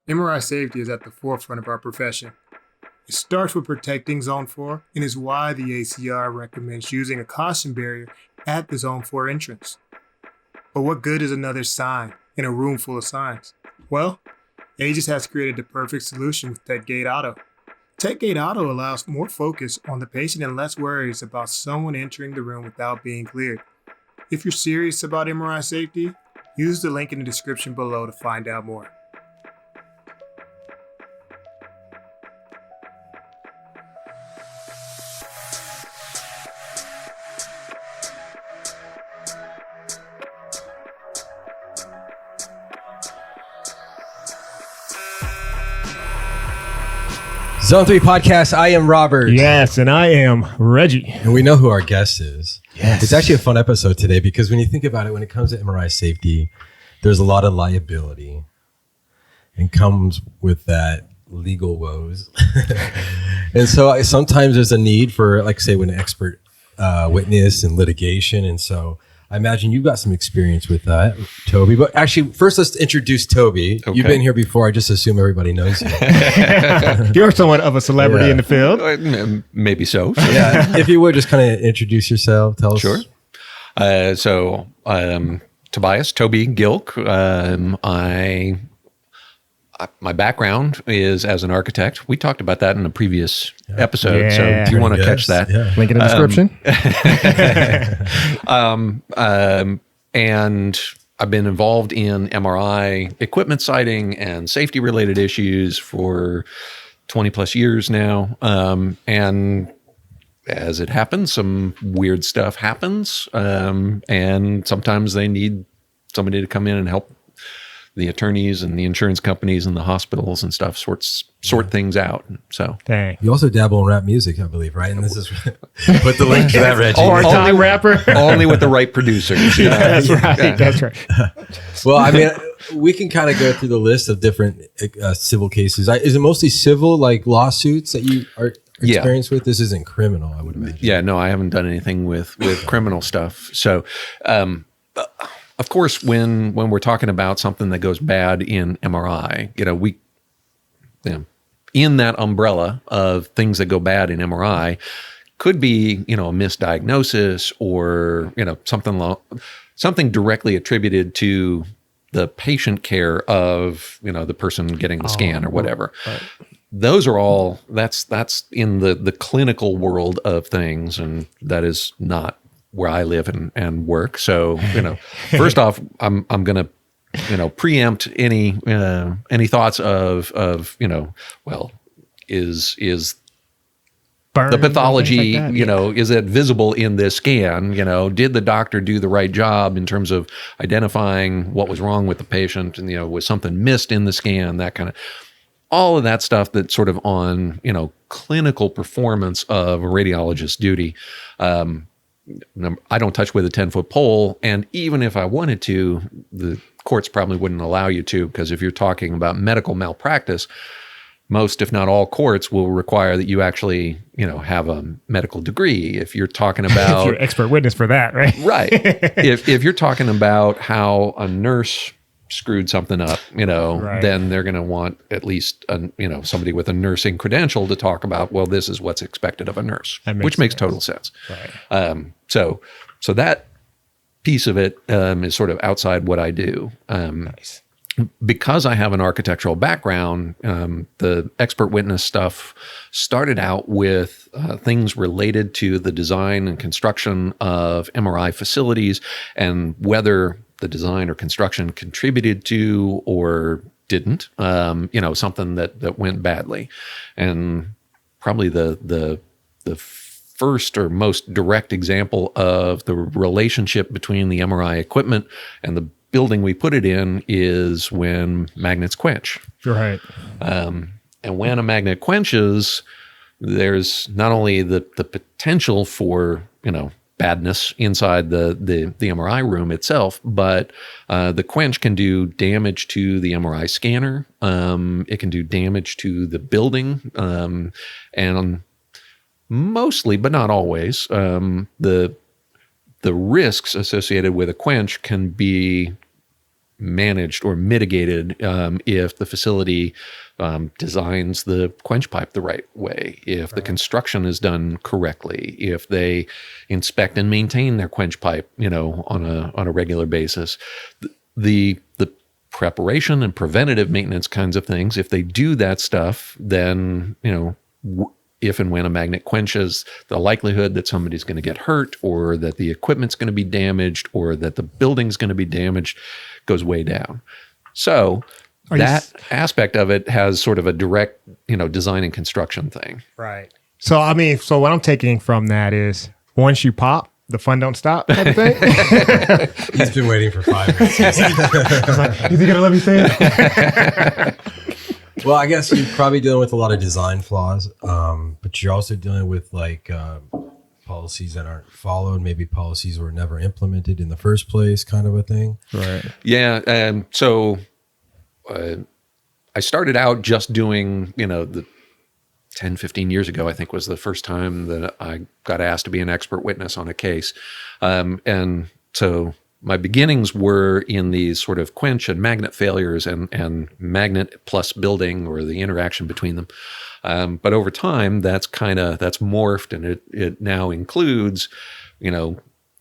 MRI safety is at the forefront of our profession. It starts with protecting Zone 4 and is why the ACR recommends using a caution barrier at the Zone 4 entrance. But what good is another sign in a room full of signs? Well, Aegis has created the perfect solution with TechGate Auto. TechGate Auto allows more focus on the patient and less worries about someone entering the room without being cleared. If you're serious about MRI safety, use the link in the description below to find out more. Zone 3 Podcast, I am Robert. Yes, and I am Reggie. And we know who our guest is. Yes. It's actually a fun episode today because when you think about it, when it comes to MRI safety, there's a lot of liability and comes with that legal woes. And so sometimes there's a need for, like, say, an expert witness in litigation. And so I imagine you've got some experience with that, Toby. But actually, first let's introduce Toby. Okay. You've been here before. I just assume everybody knows you. You're somewhat of a celebrity in the field. Maybe so. Yeah. If you would, just kind of introduce yourself. Tell us. Sure. Tobias, Toby Gilk. My background is as an architect. We talked about that in a previous episode. Yeah. So do you want to catch that? Yeah. Link in the description. And I've been involved in MRI equipment siting and safety related issues for 20 plus years now. And as it happens, some weird stuff happens. And sometimes they need somebody to come in and help the attorneys and the insurance companies and the hospitals and stuff sort things out. So Dang. You also dabble in rap music, I believe, right? And this is put the link to that, Reggie. All-time rapper. Only with the right producers. Yeah, that's right. Yeah. That's right. Well, I mean, we can kind of go through the list of different civil cases. Is it mostly civil, like lawsuits that you are experienced with? This isn't criminal, I would imagine. Yeah, no, I haven't done anything with criminal stuff. So, of course, when we're talking about something that goes bad in MRI, in that umbrella of things that go bad in MRI, could be a misdiagnosis or something directly attributed to the patient care of the person getting the scan or whatever. Right. Those are all that's in the clinical world of things, and that is not where I live and work. So, first off, I'm going to, preempt any thoughts of is Burn, the pathology, like that? Is it visible in this scan? Did the doctor do the right job in terms of identifying what was wrong with the patient? And, was something missed in the scan? That kind of, all of that stuff that's sort of on, clinical performance of a radiologist's duty. I don't touch with a 10-foot pole, and even if I wanted to, the courts probably wouldn't allow you to, because if you're talking about medical malpractice, most, if not all, courts will require that you actually, have a medical degree. If you're talking about, if you're an expert witness for that, right? Right. If you're talking about how a nurse screwed something up, right, then they're going to want at least somebody with a nursing credential to talk about, well, this is what's expected of a nurse, which makes total sense. Right. So that piece of it is sort of outside what I do. Nice. Because I have an architectural background, the expert witness stuff started out with things related to the design and construction of MRI facilities and whether the design or construction contributed to or didn't, something that went badly. And probably the first or most direct example of the relationship between the MRI equipment and the building we put it in is when magnets quench. Right. And when a magnet quenches, there's not only the potential for, badness inside the MRI room itself, but the quench can do damage to the MRI scanner. It can do damage to the building, and mostly, but not always, the risks associated with a quench can be managed or mitigated if the facility designs the quench pipe the right way, if the construction is done correctly, if they inspect and maintain their quench pipe, on a regular basis. The preparation and preventative maintenance kinds of things, if they do that stuff, then, if and when a magnet quenches, the likelihood that somebody's going to get hurt or that the equipment's going to be damaged or that the building's going to be damaged goes way down. So that aspect of it has sort of a direct, design and construction thing. Right. So, what I'm taking from that is once you pop, the fun don't stop type of thing. He's been waiting for 5 minutes. I was like, you think gonna let me say it? Well, I guess you're probably dealing with a lot of design flaws, but you're also dealing with policies that aren't followed, maybe policies were never implemented in the first place, kind of a thing. Right. Yeah. So I started out just doing, the 10, 15 years ago, I think was the first time that I got asked to be an expert witness on a case. And so my beginnings were in these sort of quench and magnet failures and magnet plus building or the interaction between them. But over time, that's morphed, and it now includes,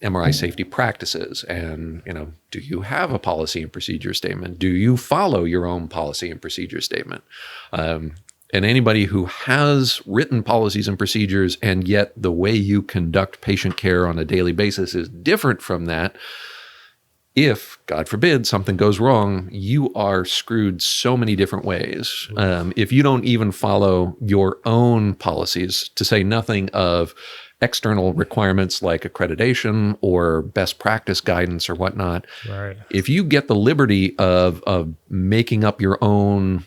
MRI safety practices. And, do you have a policy and procedure statement? Do you follow your own policy and procedure statement? And anybody who has written policies and procedures, and yet the way you conduct patient care on a daily basis is different from that, if, God forbid, something goes wrong, you are screwed so many different ways. If you don't even follow your own policies, to say nothing of external requirements like accreditation or best practice guidance or whatnot, right. If you get the liberty of making up your own,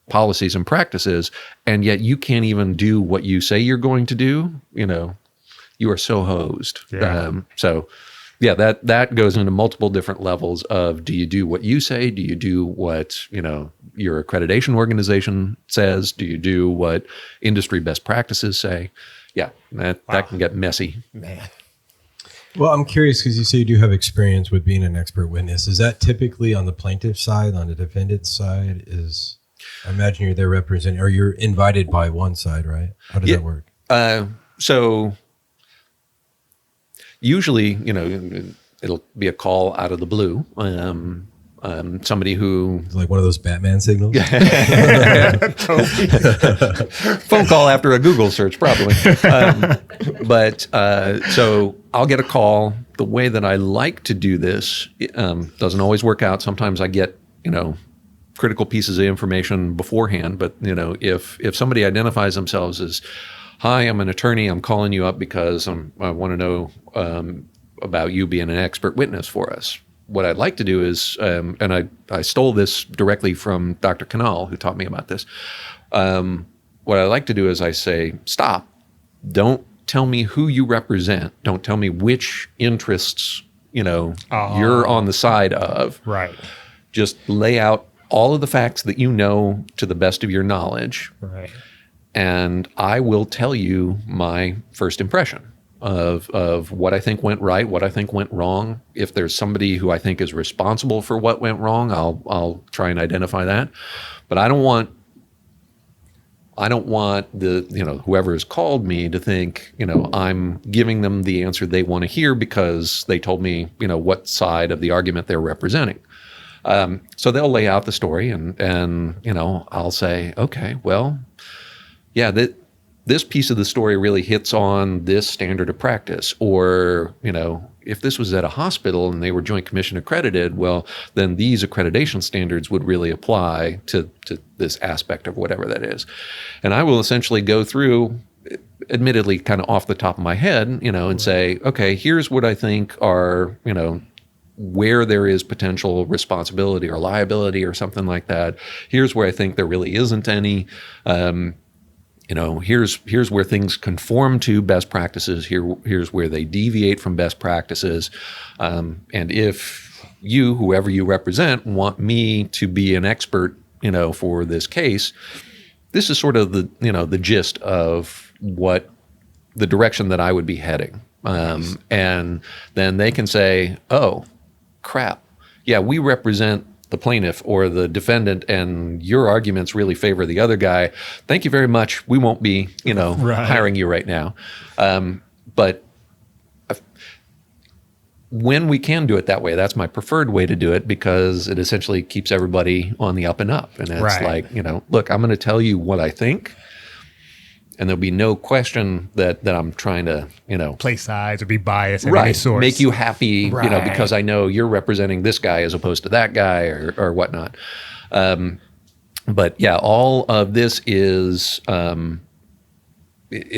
policies and practices, and yet you can't even do what you say you're going to do, you are so hosed. Yeah. That goes into multiple different levels of, do you do what you say? Do you do what, your accreditation organization says? Do you do what industry best practices say? Yeah, that can get messy. Man. Well, I'm curious because you say you do have experience with being an expert witness. Is that typically on the plaintiff side, on the defendant side? I imagine you're there representing, or you're invited by one side, right? How does that work? So usually, it'll be a call out of the blue. Somebody who... Like one of those Batman signals? Phone call after a Google search, probably. So I'll get a call. The way that I like to do this doesn't always work out. Sometimes I get, critical pieces of information beforehand. But, if somebody identifies themselves as, hi, I'm an attorney, I'm calling you up because I want to know about you being an expert witness for us. What I'd like to do is, and I stole this directly from Dr. Canal, who taught me about this. What I like to do is I say, stop. Don't tell me who you represent. Don't tell me which interests, you're on the side of. Right. Just lay out all of the facts that you know to the best of your knowledge. Right. And I will tell you my first impression of what I think went right, what I think went wrong. If there's somebody who I think is responsible for what went wrong, I'll try and identify that. But I don't want the whoever has called me to think I'm giving them the answer they want to hear because they told me what side of the argument they're representing. So they'll lay out the story, and I'll say, okay, well, yeah, this piece of the story really hits on this standard of practice. Or, if this was at a hospital and they were Joint Commission accredited, well, then these accreditation standards would really apply to this aspect of whatever that is. And I will essentially go through, admittedly kind of off the top of my head, and say, okay, here's what I think are, where there is potential responsibility or liability or something like that. Here's where I think there really isn't any. Here's where things conform to best practices. Here's where they deviate from best practices. And if you, whoever you represent, want me to be an expert, for this case, this is sort of the gist of what the direction that I would be heading. And then they can say, oh, crap. yeah, we represent the plaintiff or the defendant, and your arguments really favor the other guy. Thank you very much. We won't be, hiring you right now. But when we can do it that way, that's my preferred way to do it, because it essentially keeps everybody on the up and up. And it's like, look, I'm going to tell you what I think, and there'll be no question that I'm trying to, play sides or be biased at any source. Make you happy, because I know you're representing this guy as opposed to that guy or whatnot. But yeah, all of this is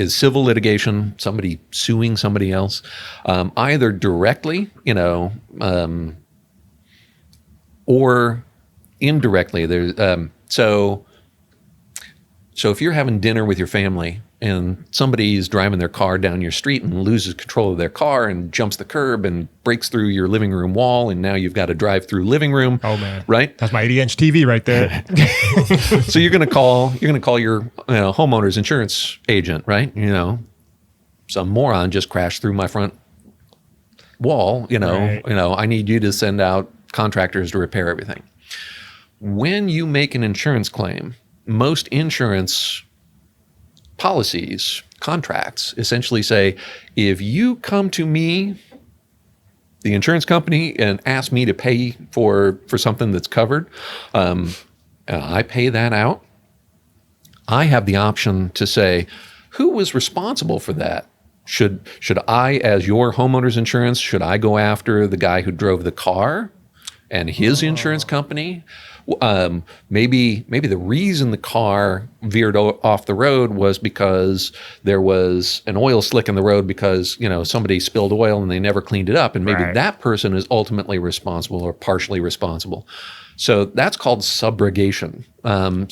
civil litigation, somebody suing somebody else, either directly, or indirectly. There's so if you're having dinner with your family and somebody's driving their car down your street and loses control of their car and jumps the curb and breaks through your living room wall, and now you've got to drive through living room. Oh man, right? That's my 80-inch TV right there. So you're going to call your homeowner's insurance agent, right? Some moron just crashed through my front wall. I need you to send out contractors to repair everything. When you make an insurance claim, most insurance policies, contracts, essentially say, if you come to me, the insurance company, and ask me to pay for something that's covered, I pay that out. I have the option to say, who was responsible for that? Should I, as your homeowner's insurance, should I go after the guy who drove the car and his insurance company? Maybe the reason the car veered off the road was because there was an oil slick in the road because, somebody spilled oil and they never cleaned it up. And maybe that person is ultimately responsible or partially responsible. So that's called subrogation.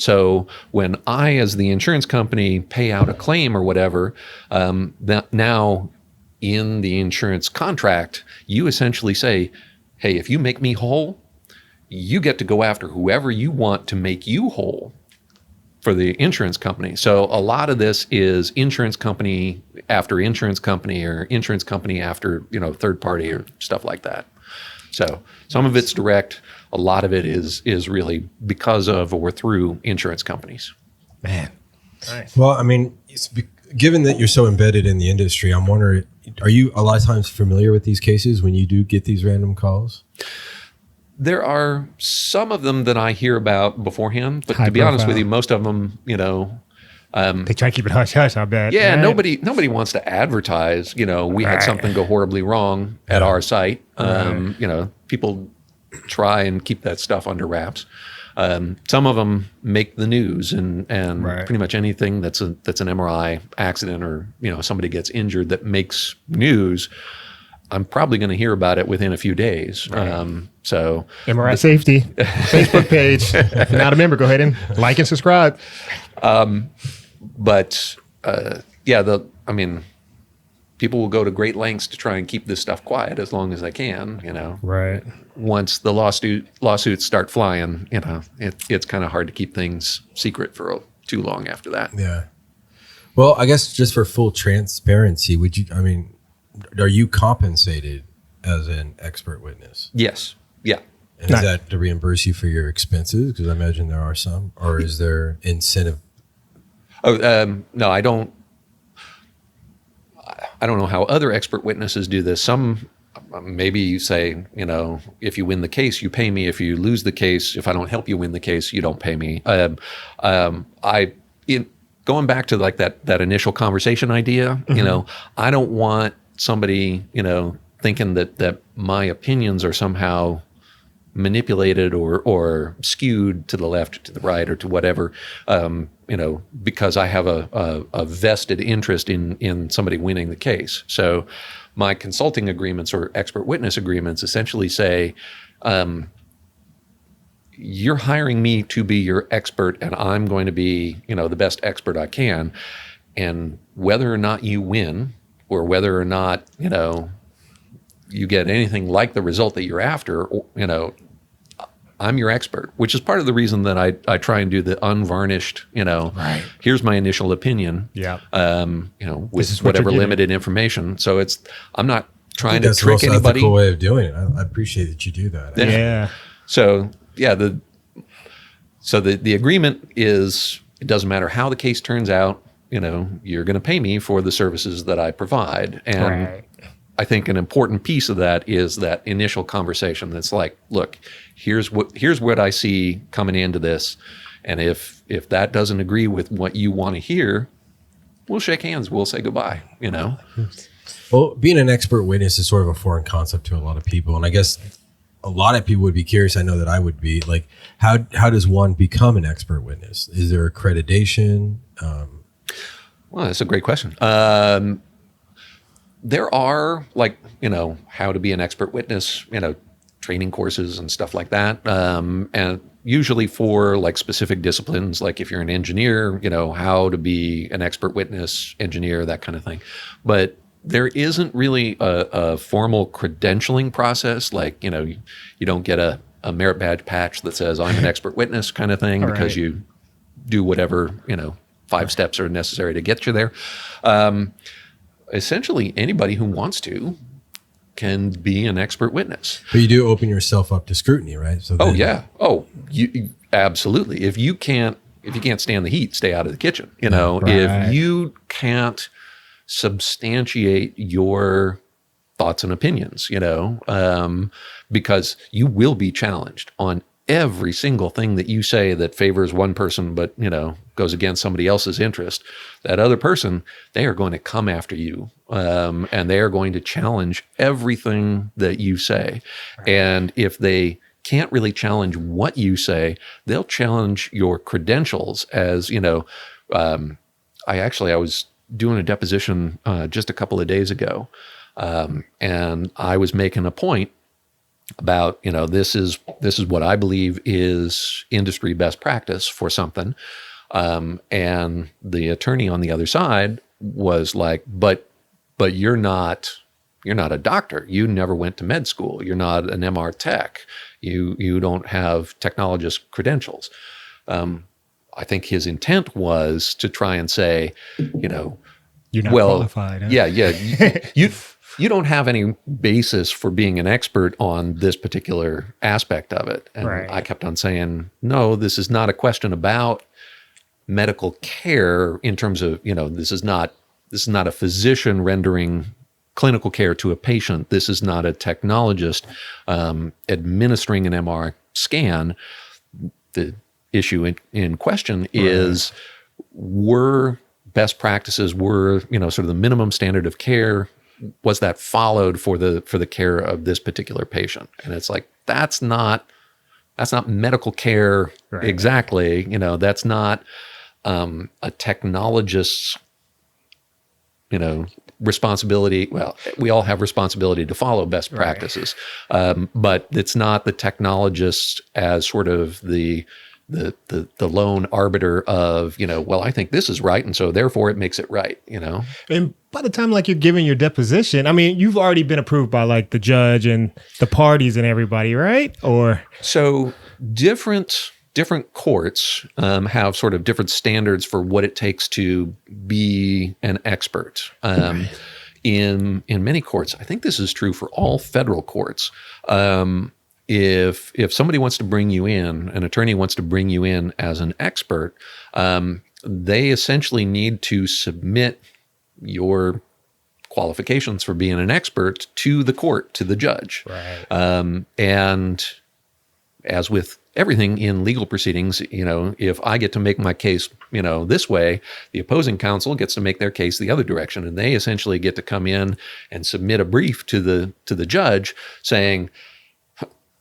So when I, as the insurance company, pay out a claim or whatever, that now in the insurance contract, you essentially say, hey, if you make me whole, you get to go after whoever you want to make you whole for the insurance company. So a lot of this is insurance company after insurance company or insurance company after, third party or stuff like that. So some of it's direct. A lot of it is really because of or through insurance companies. Man. Nice. Well, I mean, given that you're so embedded in the industry, I'm wondering, are you a lot of times familiar with these cases when you do get these random calls? There are some of them that I hear about beforehand, but to be honest with you, most of them, they try to keep it hush hush, I bet. Yeah, right? nobody wants to advertise, we had something go horribly wrong at our site. People try and keep that stuff under wraps. Some of them make the news, and pretty much anything that's an MRI accident or somebody gets injured that makes news, I'm probably going to hear about it within a few days. So MRI Safety Facebook page. If you're not a member, go ahead and like and subscribe. People will go to great lengths to try and keep this stuff quiet as long as they can. Right. Once the lawsuits start flying, it's kind of hard to keep things secret for too long after that. Yeah. Well, I guess just for full transparency, are you compensated as an expert witness? Yes. Yeah. And is that to reimburse you for your expenses? Because I imagine there are some. Or is there incentive? No, I don't. I don't know how other expert witnesses do this. Some, maybe you say, if you win the case, you pay me. If you lose the case, if I don't help you win the case, you don't pay me. Going back to like that initial conversation idea, I don't want somebody, thinking that my opinions are somehow manipulated or skewed to the left, or to the right, or to whatever, because I have a vested interest in somebody winning the case. So my consulting agreements or expert witness agreements essentially say, you're hiring me to be your expert, and I'm going to be, the best expert I can. And whether or not you win, or whether or not, you get anything like the result that you're after, I'm your expert, which is part of the reason that I try and do the unvarnished, here's my initial opinion, with whatever limited information. So I'm not trying to That's trick the most anybody. ethical way of doing it. I appreciate that you do that. Yeah. So yeah, the agreement is, it doesn't matter how the case turns out, you're going to pay me for the services that I provide. And Right. I think an important piece of that is that initial conversation that's like, look, here's what I see coming into this. And if that doesn't agree with what you want to hear, we'll shake hands, we'll say goodbye, Well, being an expert witness is sort of a foreign concept to a lot of people. And I guess a lot of people would be curious. I know that I would be like, how does one become an expert witness? Is there accreditation? Well, that's a great question. There are how to be an expert witness, training courses and stuff like that. And usually for like specific disciplines, like if you're an engineer, how to be an expert witness engineer, that kind of thing. But there isn't really a formal credentialing process. Like, you don't get a merit badge patch that says I'm an expert witness kind of thing because you do whatever, 5 steps are necessary to get you there. Essentially, anybody who wants to can be an expert witness. But you do open yourself up to scrutiny, right? So Oh yeah. Oh, you absolutely. If you can't stand the heat, stay out of the kitchen. If you can't substantiate your thoughts and opinions, because you will be challenged on every single thing that you say that favors one person, but, goes against somebody else's interest. That other person, they are going to come after you, and they are going to challenge everything that you say. And if they can't really challenge what you say, they'll challenge your credentials as, I was doing a deposition just a couple of days ago, and I was making a point about, this is what I believe is industry best practice for something. And the attorney on the other side was like, but you're not a doctor. You never went to med school. You're not an MR tech. You don't have technologist credentials. I think his intent was to try and say, You're not well, qualified. Huh? Yeah. You don't have any basis for being an expert on this particular aspect of it. And I kept on saying, no, this is not a question about medical care in terms of, this is not a physician rendering clinical care to a patient. This is not a technologist administering an MR scan. The issue in question is, were best practices, sort of the minimum standard of care, was that followed for the care of this particular patient? And it's like, that's not medical care exactly. That's not a technologist's, responsibility. Well, we all have responsibility to follow best practices, but it's not the technologist as sort of the lone arbiter of, well, I think this is right, and so therefore it makes it right, And by the time you're giving your deposition, I mean, you've already been approved by the judge and the parties and everybody, right? Or so different courts have sort of different standards for what it takes to be an expert. In many courts, I think this is true for all federal courts. If somebody wants to bring you in, an attorney wants to bring you in as an expert, they essentially need to submit your qualifications for being an expert to the court, to the judge. And as with everything in legal proceedings, if I get to make my case, this way, the opposing counsel gets to make their case the other direction, and they essentially get to come in and submit a brief to the judge saying,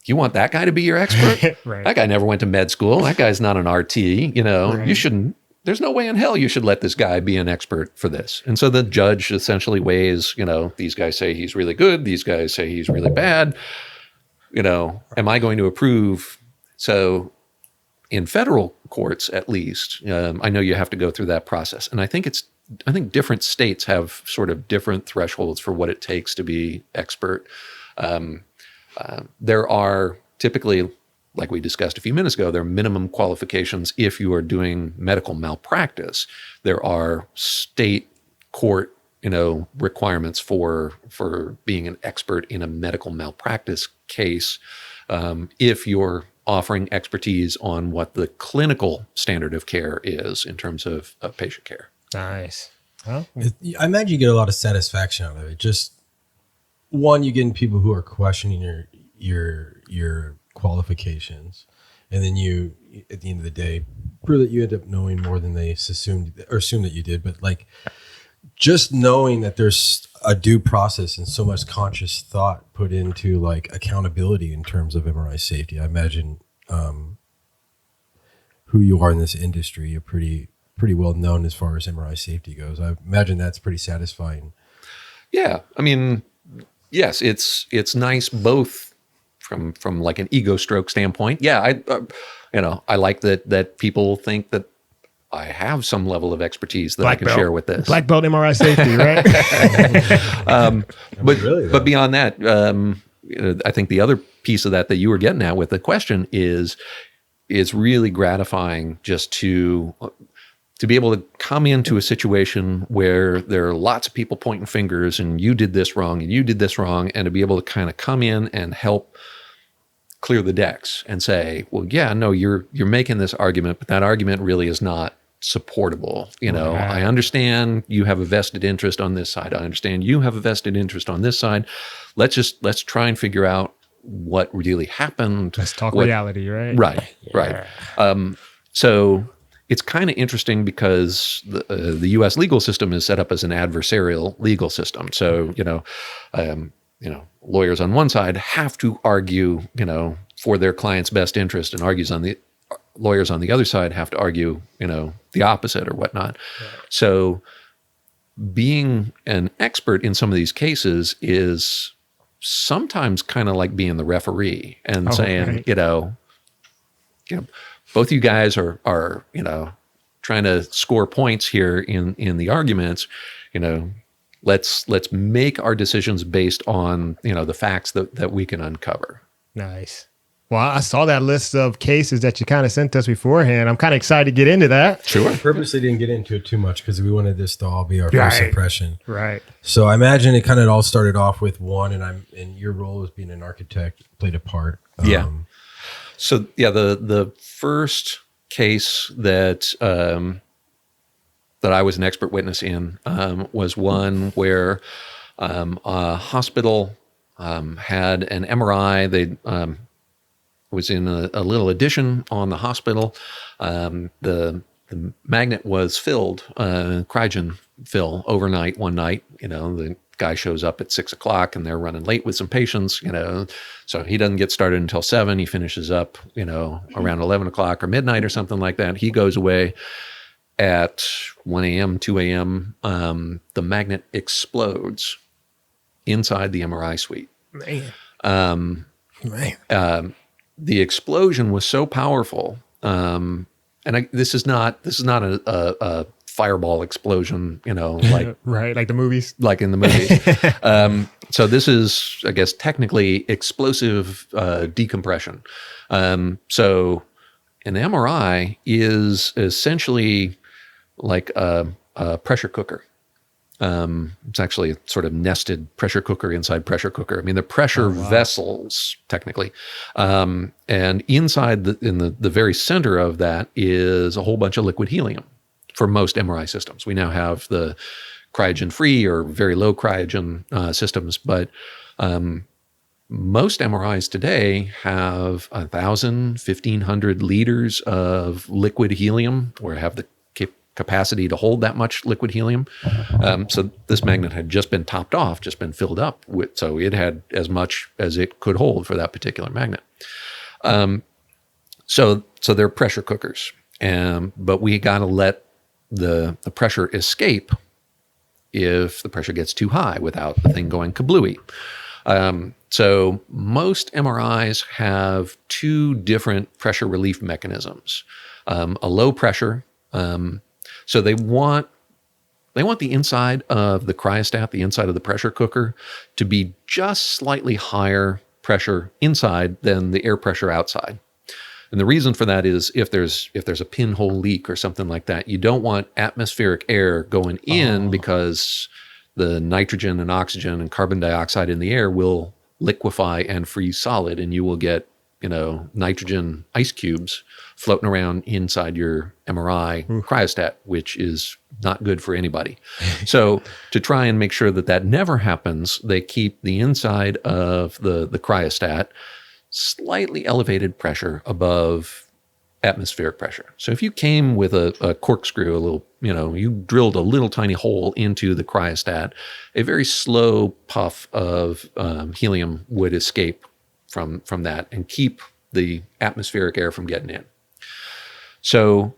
you want that guy to be your expert? That guy never went to med school. That guy's not an RT. You shouldn't. There's no way in hell you should let this guy be an expert for this. And so the judge essentially weighs, these guys say he's really good. These guys say he's really bad. Am I going to approve? So in federal courts, at least, I know you have to go through that process. And I think different states have sort of different thresholds for what it takes to be expert. There are typically, like we discussed a few minutes ago, there are minimum qualifications if you are doing medical malpractice. There are state court requirements for being an expert in a medical malpractice case if you're offering expertise on what the clinical standard of care is in terms of patient care. Nice. Well, I imagine you get a lot of satisfaction out of it. Just one, you get people who are questioning your qualifications, and then you, at the end of the day, prove that you end up knowing more than they assume that you did. But like, just knowing that there's a due process and so much conscious thought put into like accountability in terms of MRI safety. I imagine who you are in this industry, you're pretty well known as far as MRI safety goes. I imagine that's pretty satisfying. Yeah, I mean, yes, it's nice both from like an ego stroke standpoint. Yeah, I like that people think that I have some level of expertise that I can share with this. Black belt MRI safety, right? But beyond that, I think the other piece of that you were getting at with the question is really gratifying just to be able to come into a situation where there are lots of people pointing fingers and you did this wrong and you did this wrong, and to be able to kind of come in and help clear the decks and say, well, yeah, no, you're making this argument, but that argument really is not supportable. Right. I understand you have a vested interest on this side. I understand you have a vested interest on this side. Let's try and figure out what really happened. Let's talk reality, right? Right, yeah. Right. So it's kind of interesting because the U.S. legal system is set up as an adversarial legal system. So, lawyers on one side have to argue, for their client's best interest, and lawyers on the other side have to argue, the opposite or whatnot. Right. So being an expert in some of these cases is sometimes kind of like being the referee and saying, right. Both you guys are trying to score points here in the arguments, let's make our decisions based on, the facts that we can uncover. Nice. Well, I saw that list of cases that you kind of sent us beforehand. I'm kind of excited to get into that. Sure. I purposely didn't get into it too much because we wanted this to all be our first impression. Right. So I imagine it kind of all started off with one, and your role as being an architect played a part. Yeah. So yeah, the first case that I was an expert witness in was one where a hospital had an MRI. They was in a little addition on the hospital. The magnet was filled, cryogen fill overnight one night. The guy shows up at 6:00 and they're running late with some patients, so he doesn't get started until 7. He finishes up, around 11 o'clock or midnight or something like that. He goes away at 1 a.m., 2 a.m. The magnet explodes inside the MRI suite. Man. The explosion was so powerful, and this is not a fireball explosion, like right, like the movies, like in the movies. So this is, I guess, technically explosive decompression. So an MRI is essentially like a pressure cooker. It's actually a sort of nested pressure cooker inside pressure cooker. I mean, the pressure vessels, technically. And inside, in the very center of that is a whole bunch of liquid helium for most MRI systems. We now have the cryogen-free or very low cryogen systems, but most MRIs today have 1,000, 1,500 liters of liquid helium, or have the capacity to hold that much liquid helium. So this magnet had just been topped off, just been filled up with, so it had as much as it could hold for that particular magnet. So they're pressure cookers, but we got to let the pressure escape if the pressure gets too high without the thing going kablooey. So most MRIs have two different pressure relief mechanisms. A low pressure, so they want the inside of the cryostat, the inside of the pressure cooker, to be just slightly higher pressure inside than the air pressure outside. And the reason for that is if there's a pinhole leak or something like that, you don't want atmospheric air going in because the nitrogen and oxygen and carbon dioxide in the air will liquefy and freeze solid, and you will get, nitrogen ice cubes floating around inside your MRI cryostat, which is not good for anybody. So to try and make sure that that never happens, they keep the inside of the cryostat slightly elevated pressure above atmospheric pressure. So if you came with a corkscrew, a little, you drilled a little tiny hole into the cryostat, a very slow puff of helium would escape from that and keep the atmospheric air from getting in. So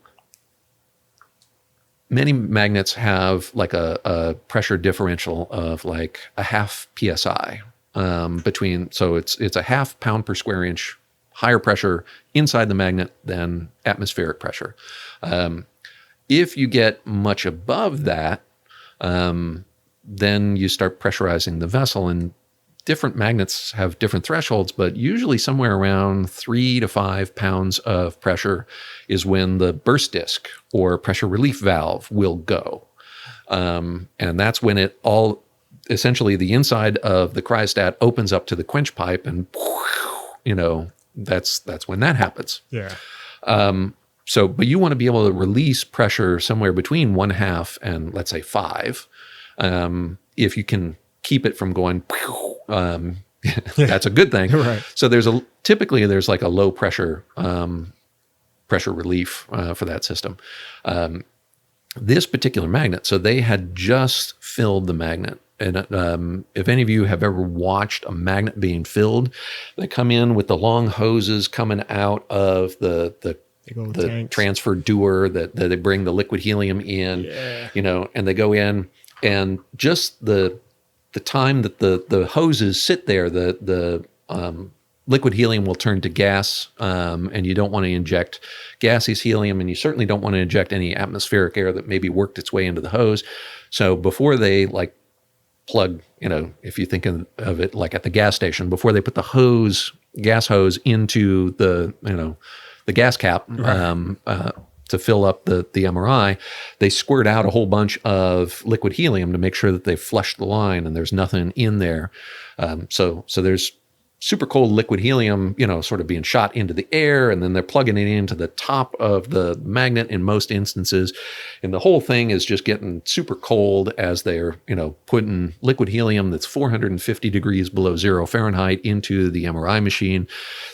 many magnets have like a pressure differential of like a half psi between. So it's a half pound per square inch higher pressure inside the magnet than atmospheric pressure. If you get much above that, then you start pressurizing the vessel, and different magnets have different thresholds, but usually somewhere around 3 to 5 pounds of pressure is when the burst disc or pressure relief valve will go. And that's when it all, essentially the inside of the cryostat opens up to the quench pipe, and that's when that happens. Yeah. But you want to be able to release pressure somewhere between 1/2 and let's say 5. If you can keep it from going, that's a good thing. Right. So typically there's like a low pressure relief for that system. This particular magnet, so they had just filled the magnet. And if any of you have ever watched a magnet being filled, they come in with the long hoses coming out of the transfer doer that they bring the liquid helium in, and they go in, and just the time that the hoses sit there, the liquid helium will turn to gas, and you don't want to inject gaseous helium, and you certainly don't want to inject any atmospheric air that maybe worked its way into the hose. So before they plug, if you think of it like at the gas station, before they put the gas hose into the gas cap to fill up the MRI, they squirt out a whole bunch of liquid helium to make sure that they flush the line and there's nothing in there. So there's super cold liquid helium, sort of being shot into the air, and then they're plugging it into the top of the magnet in most instances. And the whole thing is just getting super cold as they're, putting liquid helium that's 450 degrees below 0 Fahrenheit into the MRI machine.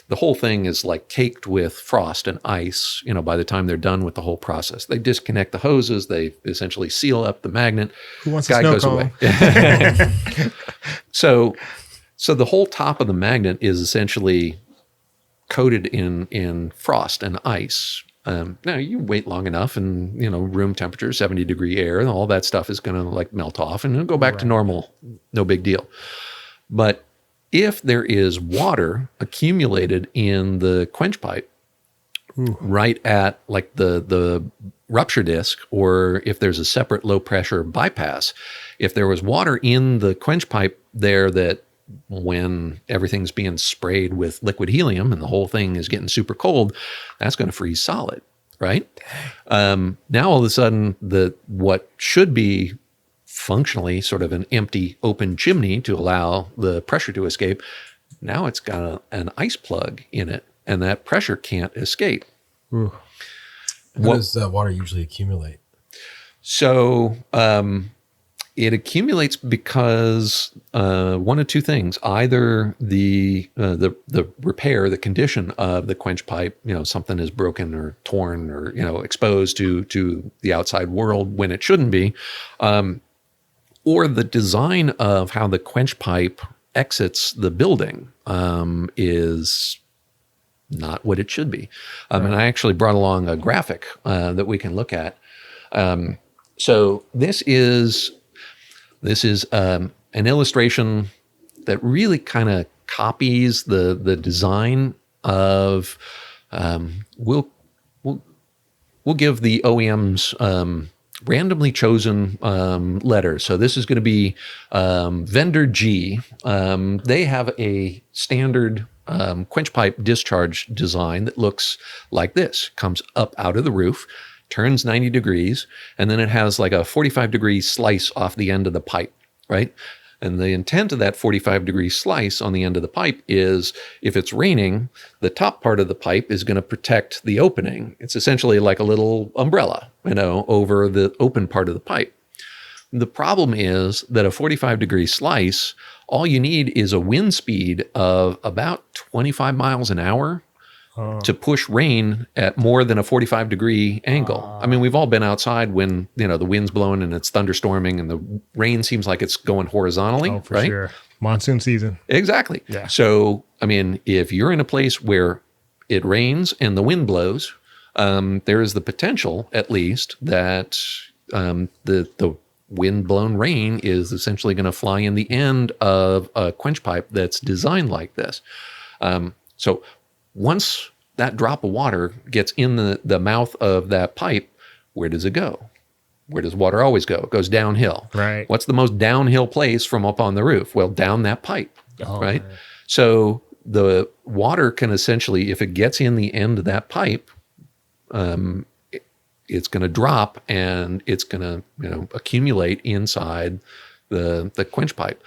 The whole thing is like caked with frost and ice, by the time they're done with the whole process. They disconnect the hoses, they essentially seal up the magnet. Who wants a snow goes cone? Away. So the whole top of the magnet is essentially coated in frost and ice. Now you wait long enough, and room temperature, 70-degree air, and all that stuff is going to melt off, and it'll go back to normal. No big deal. But if there is water accumulated in the quench pipe, right at the rupture disc, or if there's a separate low pressure bypass, if there was water in the quench pipe there that when everything's being sprayed with liquid helium and the whole thing is getting super cold, that's going to freeze solid, right? Now all of a sudden, what should be functionally sort of an empty open chimney to allow the pressure to escape, now it's got an ice plug in it, and that pressure can't escape. How does water usually accumulate? So it accumulates because one of two things: either the repair, the condition of the quench pipe, something is broken or torn or exposed to the outside world when it shouldn't be, or the design of how the quench pipe exits the building is not what it should be. And I actually brought along a graphic that we can look at. So this is an illustration that really kind of copies the design of. We'll give the OEMs randomly chosen letters. So this is going to be vendor G. They have a standard quench pipe discharge design that looks like this. Comes up out of the roof, turns 90 degrees, and then it has like a 45-degree slice off the end of the pipe. right? And the intent of that 45-degree slice on the end of the pipe is if it's raining, the top part of the pipe is going to protect the opening. It's essentially like a little umbrella, over the open part of the pipe. The problem is that a 45-degree slice, all you need is a wind speed of about 25 miles an hour to push rain at more than a 45-degree angle. I mean, we've all been outside when, the wind's blowing and it's thunderstorming and the rain seems like it's going horizontally, Oh, for right? sure. Monsoon season. Exactly. Yeah. So, I mean, if you're in a place where it rains and the wind blows, there is the potential, at least, that the wind-blown rain is essentially going to fly in the end of a quench pipe that's designed like this. So once that drop of water gets in the mouth of that pipe, where does it go? Where does water always go? It goes downhill. Right. What's the most downhill place from up on the roof? Well, down that pipe, right? Right. So the water can essentially, if it gets in the end of that pipe, it's going to drop and it's going to, accumulate inside the quench pipe.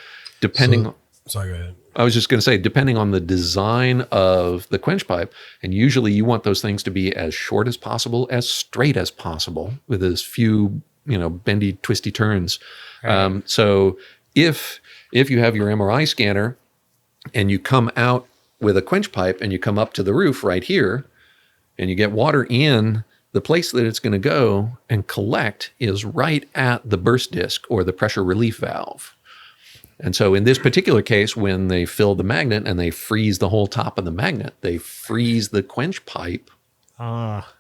Sorry, go ahead. I was just going to say, depending on the design of the quench pipe, and usually you want those things to be as short as possible, as straight as possible, with as few, bendy, twisty turns. Right. So if you have your MRI scanner and you come out with a quench pipe and you come up to the roof right here, and you get water in, the place that it's going to go and collect is right at the burst disc or the pressure relief valve. And so in this particular case, when they fill the magnet and they freeze the whole top of the magnet, they freeze the quench pipe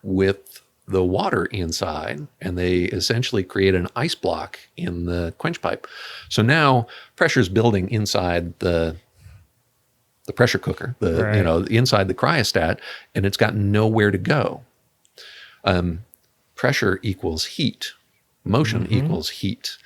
with the water inside, and they essentially create an ice block in the quench pipe. So now pressure's building inside the pressure cooker, inside the cryostat, and it's got nowhere to go. Pressure equals heat. Motion equals heat.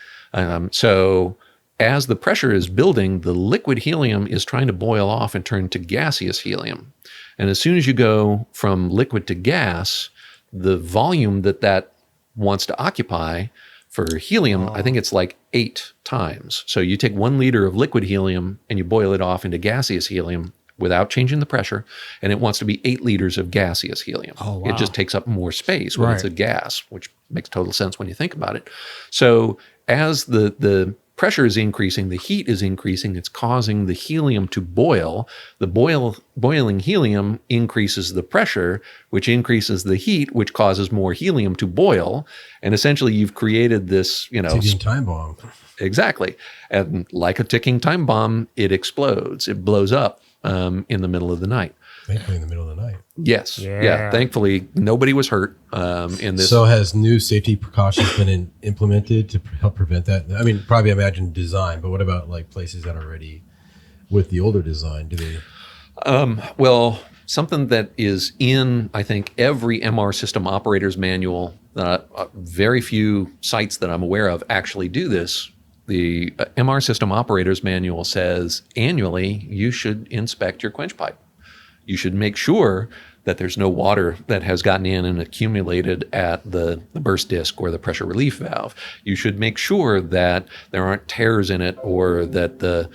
So as the pressure is building, the liquid helium is trying to boil off and turn to gaseous helium. And as soon as you go from liquid to gas, the volume that wants to occupy for helium, I think it's like 8 times. So you take 1 liter of liquid helium and you boil it off into gaseous helium without changing the pressure, and it wants to be 8 liters of gaseous helium. Oh, wow. It just takes up more space when it's a Right. gas, which makes total sense when you think about it. So as the pressure is increasing, the heat is increasing, it's causing the helium to boil. The boiling helium increases the pressure, which increases the heat, which causes more helium to boil. And essentially you've created this, Ticking time bomb. Exactly. And like a ticking time bomb, it explodes. It blows up in the middle of the night. Thankfully, in the middle of the night. Yes. Yeah. Yeah. Thankfully, nobody was hurt in this. So has new safety precautions been implemented to help prevent that? I mean, probably imagine design, but what about like places that are already with the older design? Do they? Well, something that is in, I think, every MR system operator's manual, very few sites that I'm aware of actually do this. The MR system operator's manual says annually you should inspect your quench pipe. You should make sure that there's no water that has gotten in and accumulated at the burst disc or the pressure relief valve. You should make sure that there aren't tears in it, or that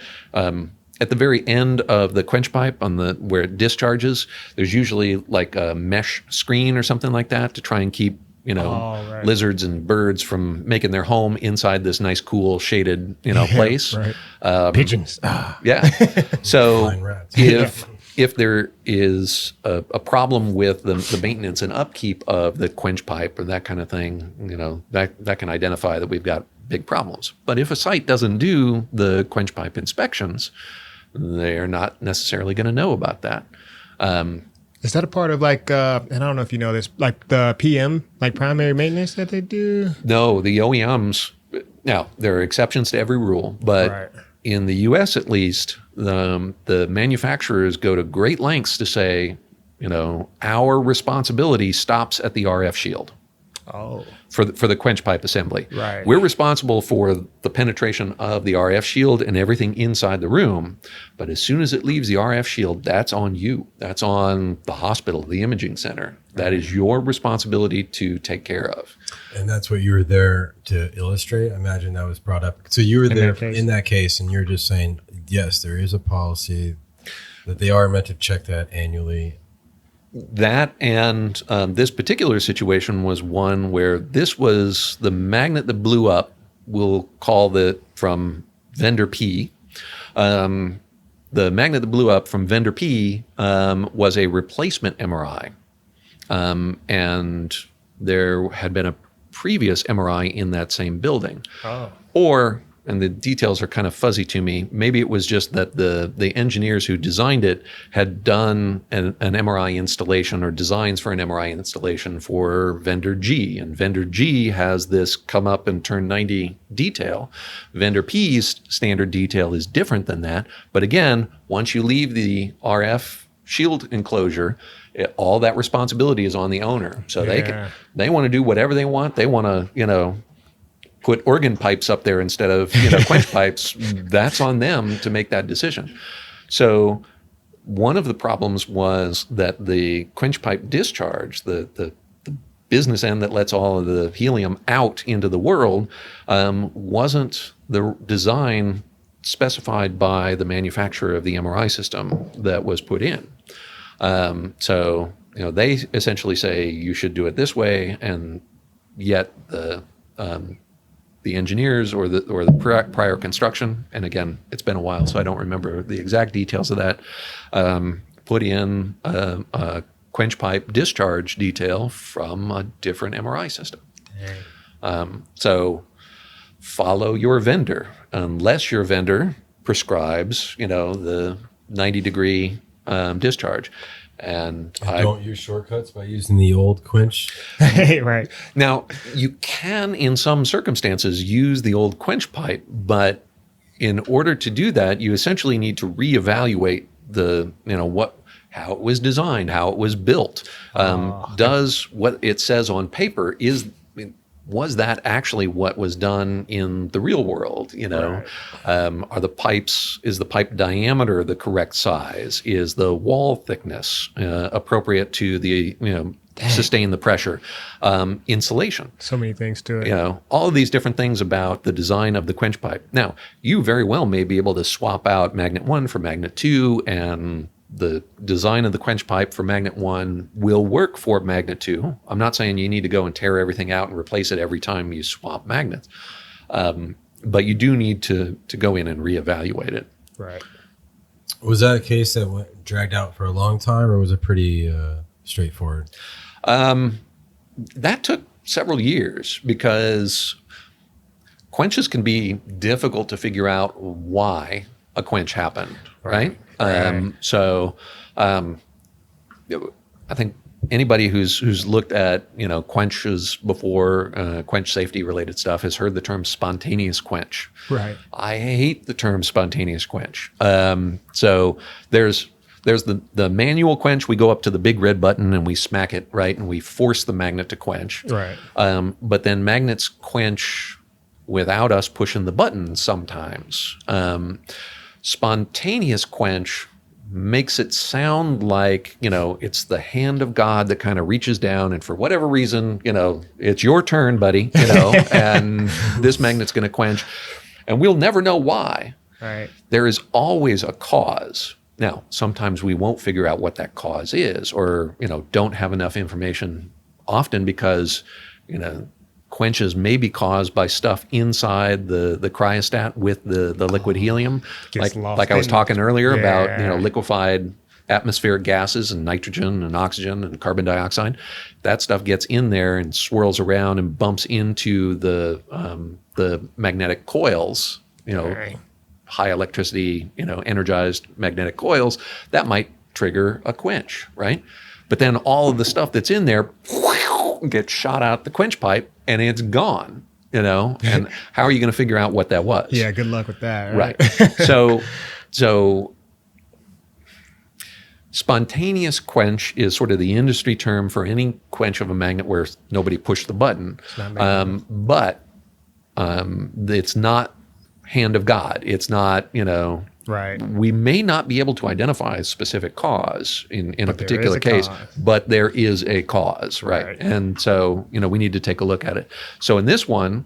at the very end of the quench pipe where it discharges, there's usually like a mesh screen or something like that to try and keep right. lizards and birds from making their home inside this nice, cool, shaded place. Right. Pigeons. Yeah. So Flying rats. if there is a problem with the maintenance and upkeep of the quench pipe or that kind of thing, that can identify that we've got big problems. But if a site doesn't do the quench pipe inspections, they're not necessarily going to know about that. Is that a part of and I don't know if you know this, like the PM, like primary maintenance that they do? No, the OEMs, now there are exceptions to every rule, but Right. in the US at least, the manufacturers go to great lengths to say, our responsibility stops at the RF shield. Oh. For the quench pipe assembly. Right. We're responsible for the penetration of the RF shield and everything inside the room. But as soon as it leaves the RF shield, that's on you. That's on the hospital, the imaging center. That is your responsibility to take care of. And that's what you were there to illustrate. I imagine that was brought up. So you were there in that case, and you're just saying, yes, there is a policy that they are meant to check that annually. That and this particular situation was one where this was the magnet that blew up. We'll call it from vendor P. The magnet that blew up from vendor P was a replacement MRI. And there had been a previous MRI in that same building. Oh. Or, and the details are kind of fuzzy to me, maybe it was just that the engineers who designed it had done an MRI installation or designs for an MRI installation for vendor G. And vendor G has this come up and turn 90 detail. Vendor P's standard detail is different than that. But again, once you leave the RF shield enclosure, all that responsibility is on the owner. So they want to do whatever they want. They want to, put organ pipes up there instead of quench pipes. That's on them to make that decision. So one of the problems was that the quench pipe discharge, the business end that lets all of the helium out into the world, wasn't the design specified by the manufacturer of the MRI system that was put in. So they essentially say you should do it this way, and yet the engineers or the prior construction, and again, it's been a while, so I don't remember the exact details of that, put in a quench pipe discharge detail from a different MRI system. So follow your vendor, unless your vendor prescribes, the 90-degree discharge. And don't use shortcuts by using the old quench. Right. Now, you can, in some circumstances, use the old quench pipe, but in order to do that, you essentially need to reevaluate how it was designed, how it was built. Does what it says on paper was that actually what was done in the real world? Right. Is the pipe diameter the correct size? Is the wall thickness appropriate to the, sustain the pressure? Insulation. So many things to it. All of these different things about the design of the quench pipe. Now, you very well may be able to swap out magnet 1 for magnet 2, and the design of the quench pipe for magnet 1 will work for magnet 2. I'm not saying you need to go and tear everything out and replace it every time you swap magnets. But you do need to go in and reevaluate it. Right. Was that a case that dragged out for a long time, or was it pretty straightforward? That took several years because quenches can be difficult to figure out why a quench happened, right? So I think anybody who's looked at quenches before, quench safety related stuff, has heard the term spontaneous quench. Right. I hate the term spontaneous quench. So there's the manual quench. We go up to the big red button and we smack it, right, and we force the magnet to quench. Right. But then magnets quench without us pushing the button sometimes. Spontaneous quench makes it sound like, it's the hand of God that kind of reaches down, and for whatever reason, it's your turn, buddy, and this magnet's going to quench, and we'll never know why. Right. There is always a cause. Now, sometimes we won't figure out what that cause is, or, don't have enough information, often because, quenches may be caused by stuff inside the cryostat with the liquid helium. Like I was talking earlier about, liquefied atmospheric gases and nitrogen and oxygen and carbon dioxide. That stuff gets in there and swirls around and bumps into the magnetic coils, high electricity, energized magnetic coils. That might trigger a quench, right? But then all of the stuff that's in there gets shot out the quench pipe and it's gone, and how are you going to figure out what that was? Yeah, good luck with that. Right. So Spontaneous quench is sort of the industry term for any quench of a magnet where nobody pushed the button. But it's not hand of God. It's not, Right. we may not be able to identify a specific cause in a particular case, cause. but there is a cause, right? And so, we need to take a look at it. So in this one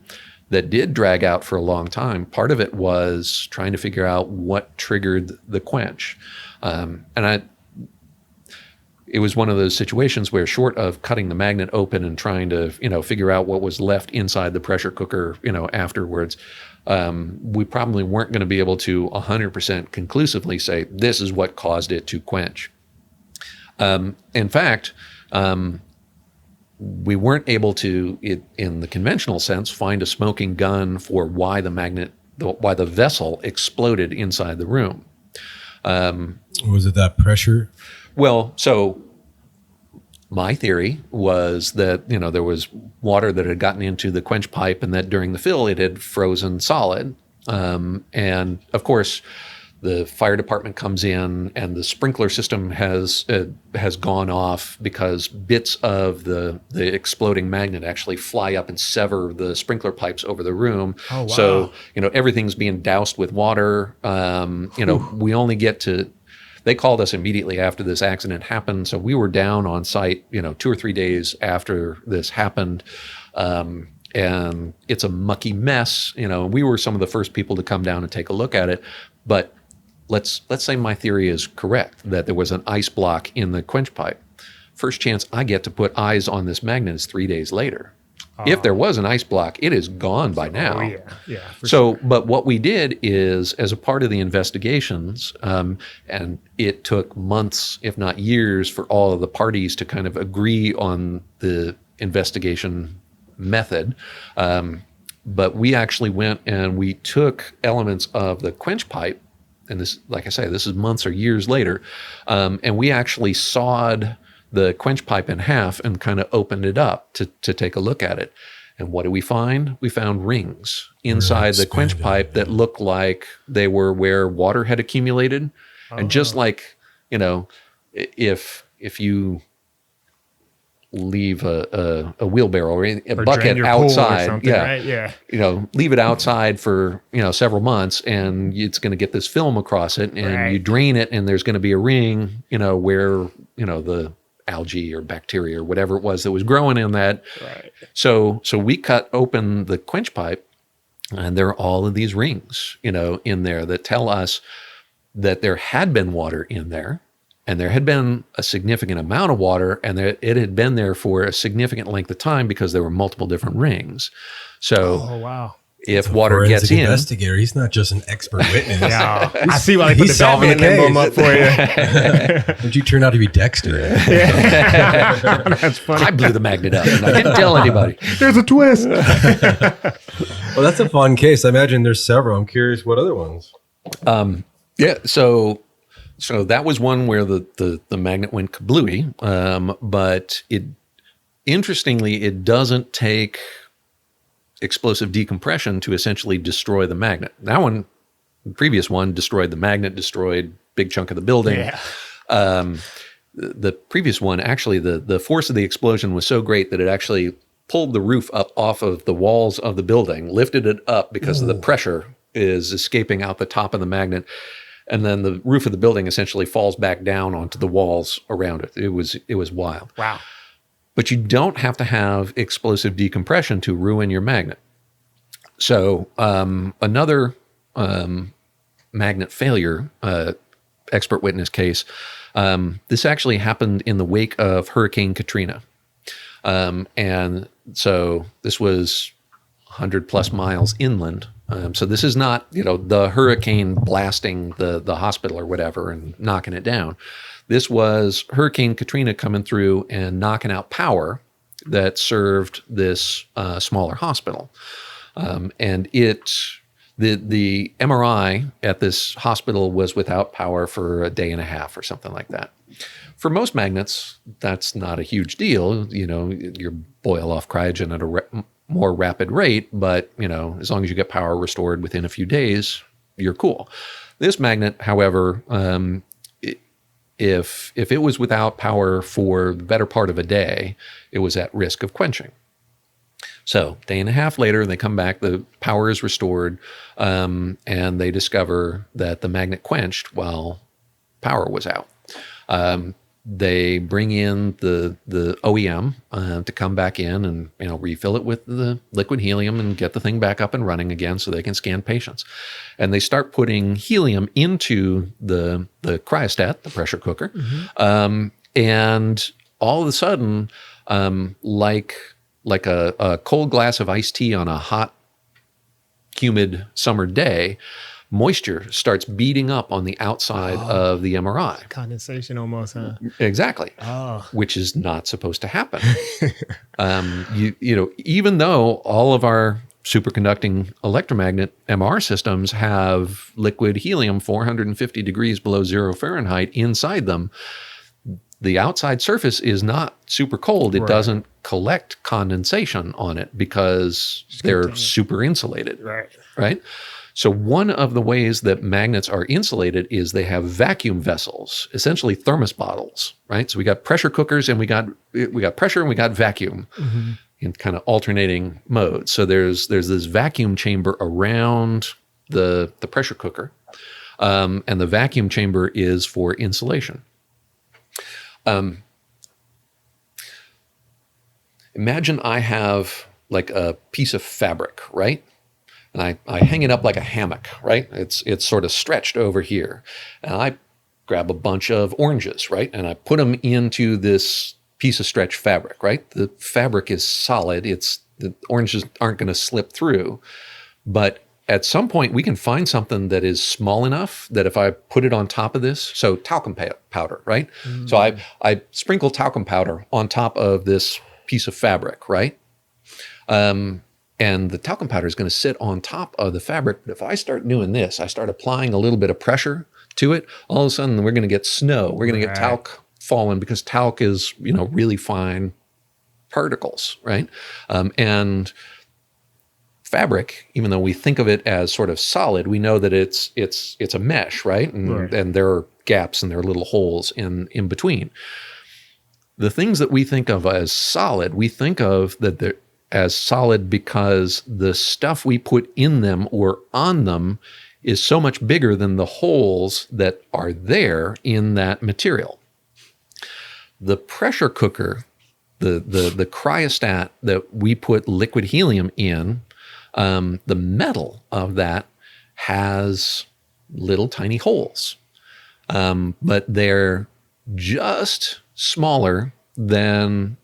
that did drag out for a long time, part of it was trying to figure out what triggered the quench. It was one of those situations where, short of cutting the magnet open and trying to, figure out what was left inside the pressure cooker, afterwards, we probably weren't going to be able to 100% conclusively say this is what caused it to quench. In fact, we weren't able to, in the conventional sense, find a smoking gun for why the vessel exploded inside the room. Was it that pressure? Well, so my theory was that, there was water that had gotten into the quench pipe and that during the fill it had frozen solid. And of course, the fire department comes in and the sprinkler system has gone off because bits of the exploding magnet actually fly up and sever the sprinkler pipes over the room. Oh, wow. So, everything's being doused with water. We only get to... They called us immediately after this accident happened. So we were down on site, 2 or 3 days after this happened. And it's a mucky mess. We were some of the first people to come down and take a look at it. But let's say my theory is correct, that there was an ice block in the quench pipe. First chance I get to put eyes on this magnet is 3 days later. If there was an ice block, it is gone by now. Yeah. But what we did is, as a part of the investigations, and it took months, if not years, for all of the parties to kind of agree on the investigation method. But we actually went and we took elements of the quench pipe, and this, like I say, this is months or years later, and we actually sawed the quench pipe in half and kind of opened it up to take a look at it. And what did we find? We found rings inside the quench pipe that looked like they were where water had accumulated. And just like, if you leave a wheelbarrow or a bucket outside, leave it outside for, several months and it's going to get this film across it, and you drain it and there's going to be a ring, where, the algae or bacteria or whatever it was that was growing in that. Right. So we cut open the quench pipe, and there are all of these rings, in there that tell us that there had been water in there, and there had been a significant amount of water, and that it had been there for a significant length of time because there were multiple different rings. So if water gets in, investigator, he's not just an expert witness. Yeah, I see why they put the Batman emblem up for you. Would you turn out to be Dexter? That's funny. I blew the magnet up and I didn't tell anybody. There's a twist. Well, that's a fun case. I imagine there's several. I'm curious what other ones. So that was one where the magnet went kablooey, but interestingly, it doesn't take explosive decompression to essentially destroy the magnet. That one, the previous one, destroyed the magnet, destroyed a big chunk of the building. Yeah. The previous one, actually, the force of the explosion was so great that it actually pulled the roof up off of the walls of the building, lifted it up because of the pressure is escaping out the top of the magnet. And then the roof of the building essentially falls back down onto the walls around it. It was wild. Wow. But you don't have to have explosive decompression to ruin your magnet. So another magnet failure expert witness case, this actually happened in the wake of Hurricane Katrina. And so this was 100 plus miles inland. So this is not, the hurricane blasting the hospital or whatever and knocking it down. This was Hurricane Katrina coming through and knocking out power that served this smaller hospital. And the MRI at this hospital was without power for a day and a half or something like that. For most magnets, that's not a huge deal. You boil off cryogen at a more rapid rate, but as long as you get power restored within a few days, you're cool. This magnet, however, if it was without power for the better part of a day, it was at risk of quenching. So day and a half later, they come back, the power is restored, and they discover that the magnet quenched while power was out. They bring in the OEM to come back in and refill it with the liquid helium and get the thing back up and running again so they can scan patients. And they start putting helium into the cryostat, the pressure cooker, and all of a sudden, like a cold glass of iced tea on a hot, humid summer day, moisture starts beating up on the outside of the MRI. Condensation almost, huh? Exactly. Which is not supposed to happen. Even though all of our superconducting electromagnet MR systems have liquid helium 450 degrees below 0 Fahrenheit inside them, the outside surface is not super cold. It doesn't collect condensation on it because they're super insulated. Right? So one of the ways that magnets are insulated is they have vacuum vessels, essentially thermos bottles, right? So we got pressure cookers and we got pressure and we got vacuum in kind of alternating modes. So there's this vacuum chamber around the pressure cooker, and the vacuum chamber is for insulation. Imagine I have like a piece of fabric, right? And I hang it up like a hammock, right? It's sort of stretched over here. And I grab a bunch of oranges, right? And I put them into this piece of stretched fabric, right? The fabric is solid. The oranges aren't going to slip through. But at some point, we can find something that is small enough that if I put it on top of this, so talcum powder, right? So I sprinkle talcum powder on top of this piece of fabric, right? And the talcum powder is going to sit on top of the fabric. But if I start doing this, I start applying a little bit of pressure to it, all of a sudden we're going to get snow. We're going to get talc falling because talc is, really fine particles, right? And fabric, even though we think of it as sort of solid, we know that it's a mesh, right? And there are gaps and there are little holes in between. The things that we think of as solid, we think of that they're as solid because the stuff we put in them or on them is so much bigger than the holes that are there in that material. The pressure cooker, the cryostat that we put liquid helium in, the metal of that has little tiny holes, but they're just smaller than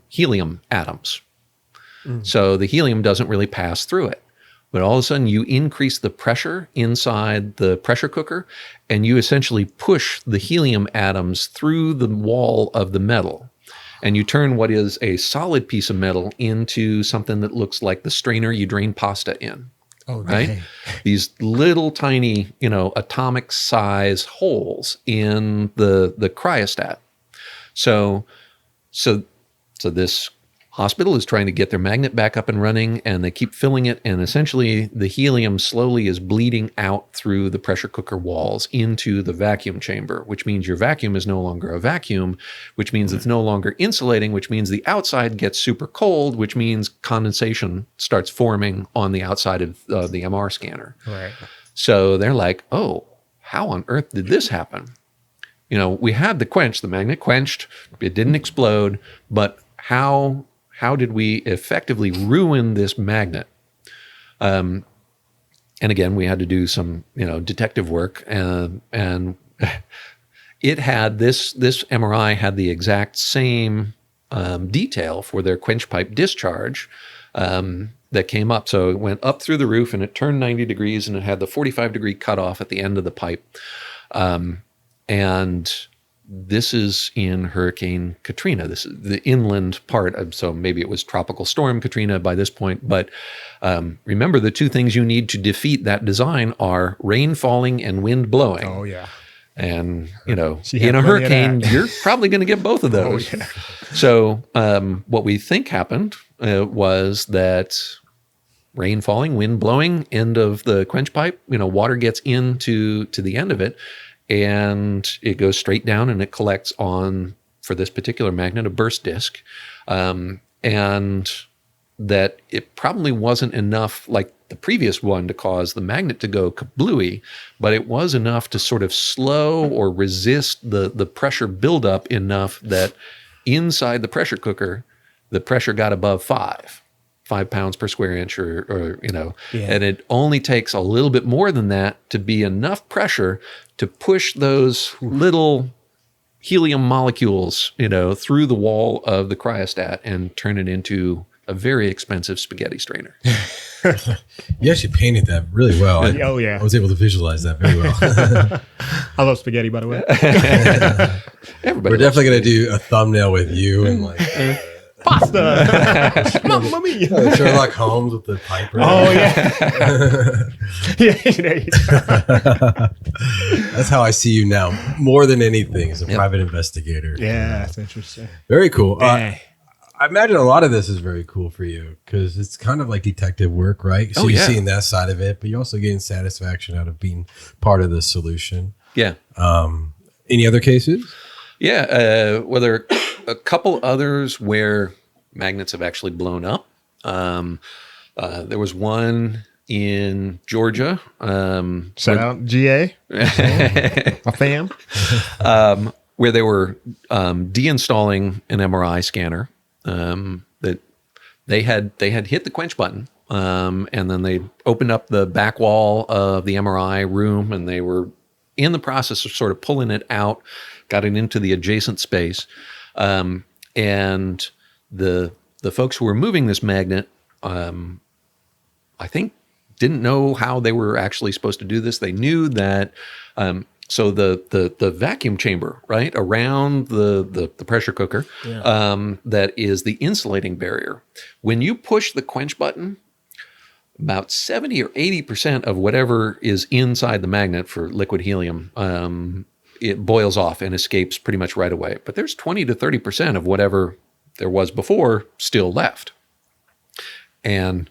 helium atoms. So the helium doesn't really pass through it. But all of a sudden you increase the pressure inside the pressure cooker and you essentially push the helium atoms through the wall of the metal. And you turn what is a solid piece of metal into something that looks like the strainer you drain pasta in. Right? These little tiny, atomic size holes in the cryostat. So this hospital is trying to get their magnet back up and running, and they keep filling it, and essentially the helium slowly is bleeding out through the pressure cooker walls into the vacuum chamber, which means your vacuum is no longer a vacuum, which means it's no longer insulating, which means the outside gets super cold, which means condensation starts forming on the outside of the MR scanner. Right. So they're like, oh, how on earth did this happen? We had the magnet quenched, it didn't explode, but how did we effectively ruin this magnet? And again, we had to do some, detective work, and it had this MRI had the exact same detail for their quench pipe discharge that came up. So it went up through the roof and it turned 90 degrees and it had the 45-degree cutoff at the end of the pipe. And this is in Hurricane Katrina. This is the inland part. So maybe it was Tropical Storm Katrina by this point. But remember, the two things you need to defeat that design are rain falling and wind blowing. Oh, yeah. And, in a hurricane, you're probably going to get both of those. Oh, yeah. So what we think happened was that rain falling, wind blowing, end of the quench pipe, water gets into the end of it. and it goes straight down and it collects on, for this particular magnet, a burst disk. And that it probably wasn't enough like the previous one to cause the magnet to go kablooey, but it was enough to sort of slow or resist the pressure buildup enough that inside the pressure cooker, the pressure got above 5 pounds per square inch or and it only takes a little bit more than that to be enough pressure to push those little helium molecules, through the wall of the cryostat and turn it into a very expensive spaghetti strainer. You actually painted that really well. Oh, yeah. I was able to visualize that very well. I love spaghetti, by the way. Everybody We're definitely going to do a thumbnail with you and like pasta. Mamma mia. Sherlock Holmes with the pipe. Oh, yeah. That's how I see you now, more than anything, as a private investigator. Yeah, that's interesting. Very cool. Yeah. I imagine a lot of this is very cool for you because it's kind of like detective work, right? So you're seeing that side of it, but you're also getting satisfaction out of being part of the solution. Yeah. Any other cases? Yeah. Well, there are a couple others where magnets have actually blown up. There was one in Georgia. Shout out GA. My fam. Where they were deinstalling an MRI scanner. That they had hit the quench button, and then they opened up the back wall of the MRI room, and they were in the process of sort of pulling it out, got it into the adjacent space, and the folks who were moving this magnet, I think, didn't know how they were actually supposed to do this. They knew that. So the vacuum chamber, right, around the pressure cooker, that is the insulating barrier. When you push the quench button, about 70 or 80% of whatever is inside the magnet for liquid helium, it boils off and escapes pretty much right away. But there's 20 to 30% of whatever there was before still left. And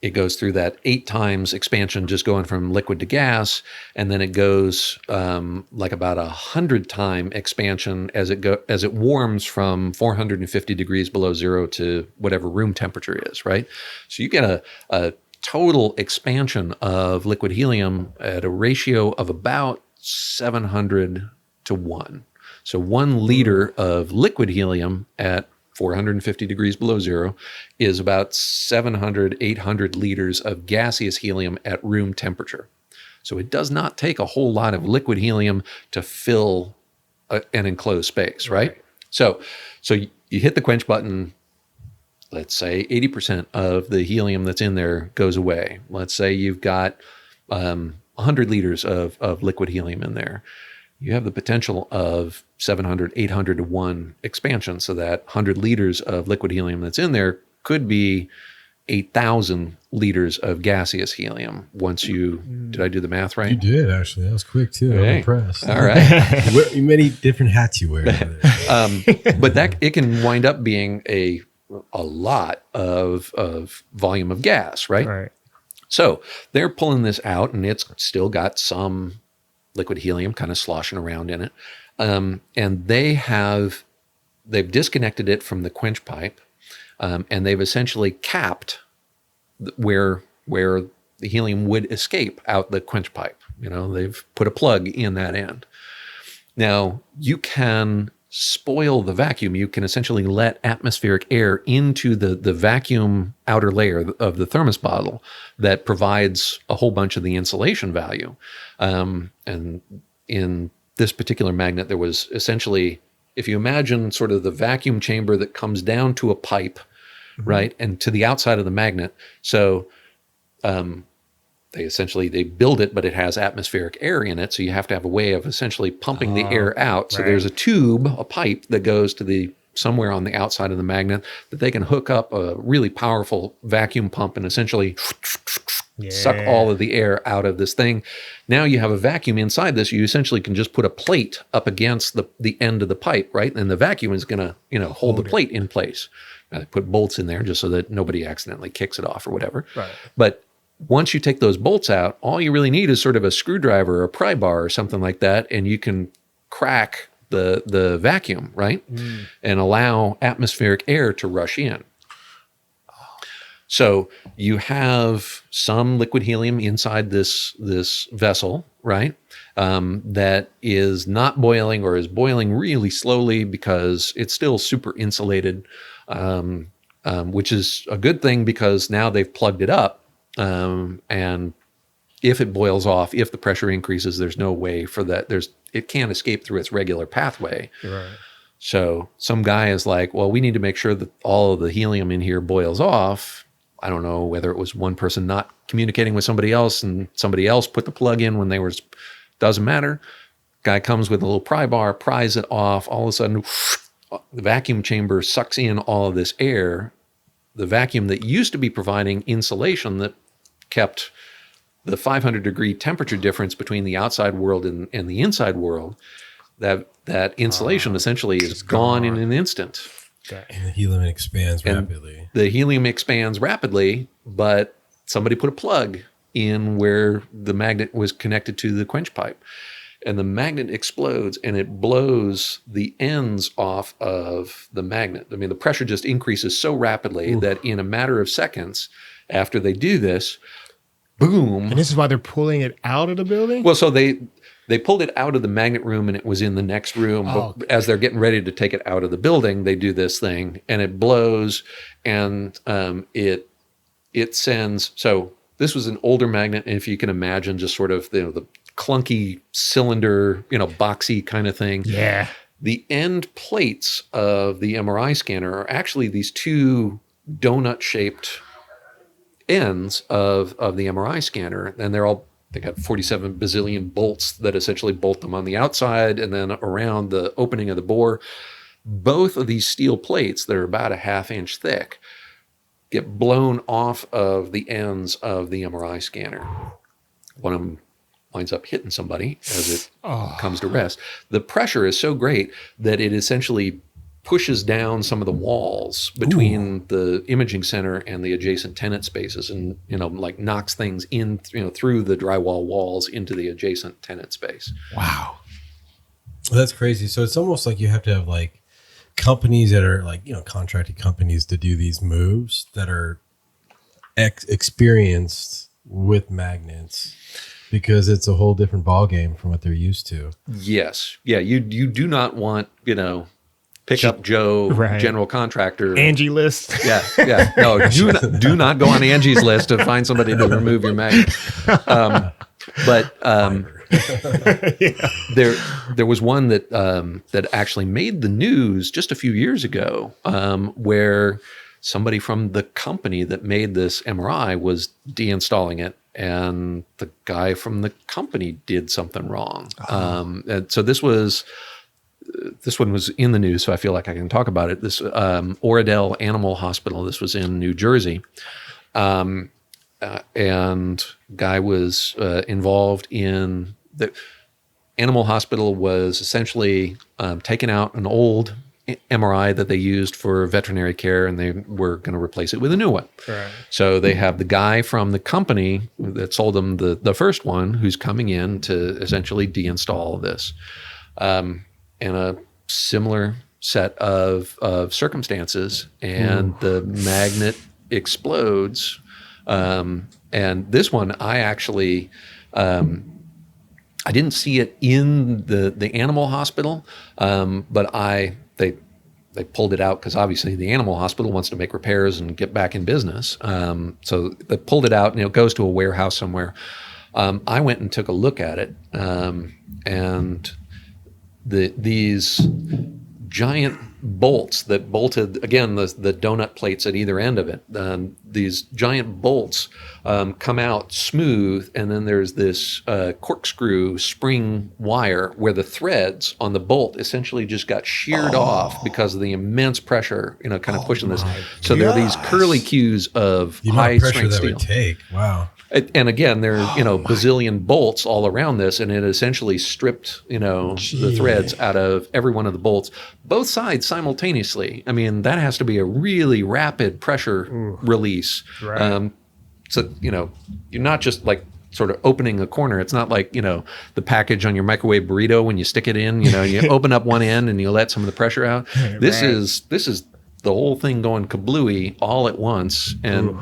it goes through that 8 times expansion, just going from liquid to gas, and then it goes like about 100-time expansion as it warms from 450 degrees below zero to whatever room temperature is, right? So you get a total expansion of liquid helium at a ratio of about 700 to 1. So 1 liter of liquid helium at 450 degrees below zero is about 700, 800 liters of gaseous helium at room temperature. So it does not take a whole lot of liquid helium to fill an enclosed space, right? So you hit the quench button, let's say 80% of the helium that's in there goes away. Let's say you've got 100 liters of liquid helium in there. You have the potential of 700, 800 to 1 expansion. So that 100 liters of liquid helium that's in there could be 8,000 liters of gaseous helium. Once did I do the math right? You did, actually. That was quick, too. Hey. I'm impressed. All right. Many different hats you wear. But it can wind up being a lot of volume of gas, right? Right. So they're pulling this out, and it's still got some liquid helium kind of sloshing around in it. And they've disconnected it from the quench pipe, and they've essentially capped where the helium would escape out the quench pipe. They've put a plug in that end. Now, you can spoil the vacuum. You can essentially let atmospheric air into the vacuum outer layer of the thermos bottle that provides a whole bunch of the insulation value. And in this particular magnet, there was essentially, if you imagine sort of the vacuum chamber that comes down to a pipe, right, and to the outside of the magnet. So they build it, but it has atmospheric air in it. So you have to have a way of essentially pumping the air out. So there's a tube, a pipe that goes to somewhere on the outside of the magnet that they can hook up a really powerful vacuum pump and essentially suck all of the air out of this thing. Now you have a vacuum inside this. You essentially can just put a plate up against the end of the pipe, right? And the vacuum is going to, hold the plate in place. Now they put bolts in there just so that nobody accidentally kicks it off or whatever. Right. But once you take those bolts out, all you really need is sort of a screwdriver or a pry bar or something like that, and you can crack the vacuum, right? And allow atmospheric air to rush in. So you have some liquid helium inside this vessel, right? That is not boiling or is boiling really slowly because it's still super insulated, which is a good thing because now they've plugged it up. And if it boils off, if the pressure increases, there's no way for that. It can't escape through its regular pathway. Right. So some guy is like, well, we need to make sure that all of the helium in here boils off. I don't know whether it was one person not communicating with somebody else and somebody else put the plug in when they were, doesn't matter. Guy comes with a little pry bar, pries it off. All of a sudden, the vacuum chamber sucks in all of this air. The vacuum that used to be providing insulation that kept the 500-degree temperature difference between the outside world and the inside world, that insulation essentially is gone in an instant. And the helium expands rapidly. The helium expands rapidly, but somebody put a plug in where the magnet was connected to the quench pipe. And the magnet explodes and it blows the ends off of the magnet. I mean, the pressure just increases so rapidly that in a matter of seconds after they do this, boom. And this is why they're pulling it out of the building? Well, so they pulled it out of the magnet room and it was in the next room. Oh, but as they're getting ready to take it out of the building, they do this thing and it blows and it sends. So this was an older magnet. And if you can imagine just sort of the clunky cylinder, boxy kind of thing. Yeah. The end plates of the MRI scanner are actually these two donut-shaped ends of the MRI scanner, and they got 47 bazillion bolts that essentially bolt them on the outside and then around the opening of the bore. Both of these steel plates that are about a half-inch thick get blown off of the ends of the MRI scanner. One of them winds up hitting somebody as it comes to rest. The pressure is so great that it essentially pushes down some of the walls between the imaging center and the adjacent tenant spaces and, knocks things in, through the drywall walls into the adjacent tenant space. Wow. Well, that's crazy. So it's almost like you have to have companies that are contracted companies to do these moves that are experienced with magnets, because it's a whole different ballgame from what they're used to. Yes. Yeah. You do not want, pick up Joe, right. General contractor. Angie list. Yeah. Yeah. No, do not go on Angie's list to find somebody to remove your magnet. There was one that actually made the news just a few years ago, where somebody from the company that made this MRI was deinstalling it, and the guy from the company did something wrong. And so this one was in the news, so I feel like I can talk about it. This Oradell Animal Hospital. This was in New Jersey. And guy was involved in the animal hospital, was essentially taking out an old MRI that they used for veterinary care, and they were going to replace it with a new one. Right. So they have the guy from the company that sold them the first one who's coming in to essentially deinstall this. And a similar set of circumstances, and the magnet explodes. And this one, I actually, I didn't see it in the animal hospital, but they pulled it out because obviously the animal hospital wants to make repairs and get back in business. So they pulled it out, and it goes to a warehouse somewhere. I went and took a look at it, and these giant bolts that bolted, again, the donut plates at either end of it, these giant bolts come out smooth, and then there's this corkscrew spring wire where the threads on the bolt essentially just got sheared off because of the immense pressure, kind of pushing this. So there are these curlicues of high strength steel. Would take. Wow. And again, there are, bazillion bolts all around this, and it essentially stripped, the threads out of every one of the bolts, both sides simultaneously. I mean, that has to be a really rapid pressure release. Right. So, you're not just like sort of opening a corner. It's not like, the package on your microwave burrito when you stick it in, you open up one end and you let some of the pressure out. This is the whole thing going kablooey all at once. And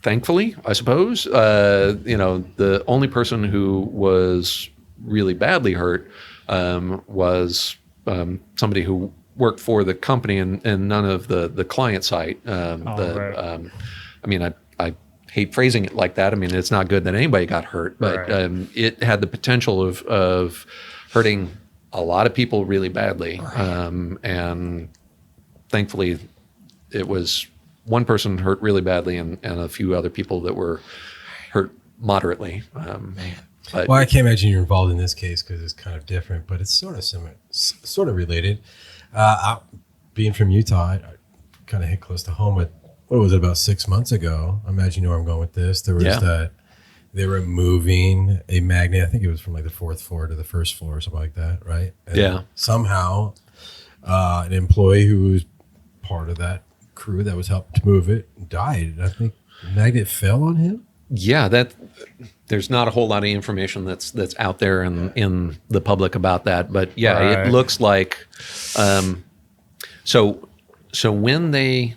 thankfully, I suppose, the only person who was really badly hurt was somebody who worked for the company and none of the client site. I hate phrasing it like that. I mean, it's not good that anybody got hurt, but it had the potential of hurting a lot of people really badly. And thankfully, it was one person hurt really badly and a few other people that were hurt moderately. But, well, I can't imagine you're involved in this case because it's kind of different, but it's sort of similar, sort of related. Being from Utah, I kind of hit close to home. But what was it, about 6 months ago? I imagine you know where I'm going with this. There was that they were moving a magnet. I think it was from like the 4th floor to the 1st floor or something like that, right? And somehow, an employee who was part of that crew that was helped to move it died. I think the magnet fell on him. Yeah, there's not a whole lot of information that's out there in the public about that, but it looks like so when they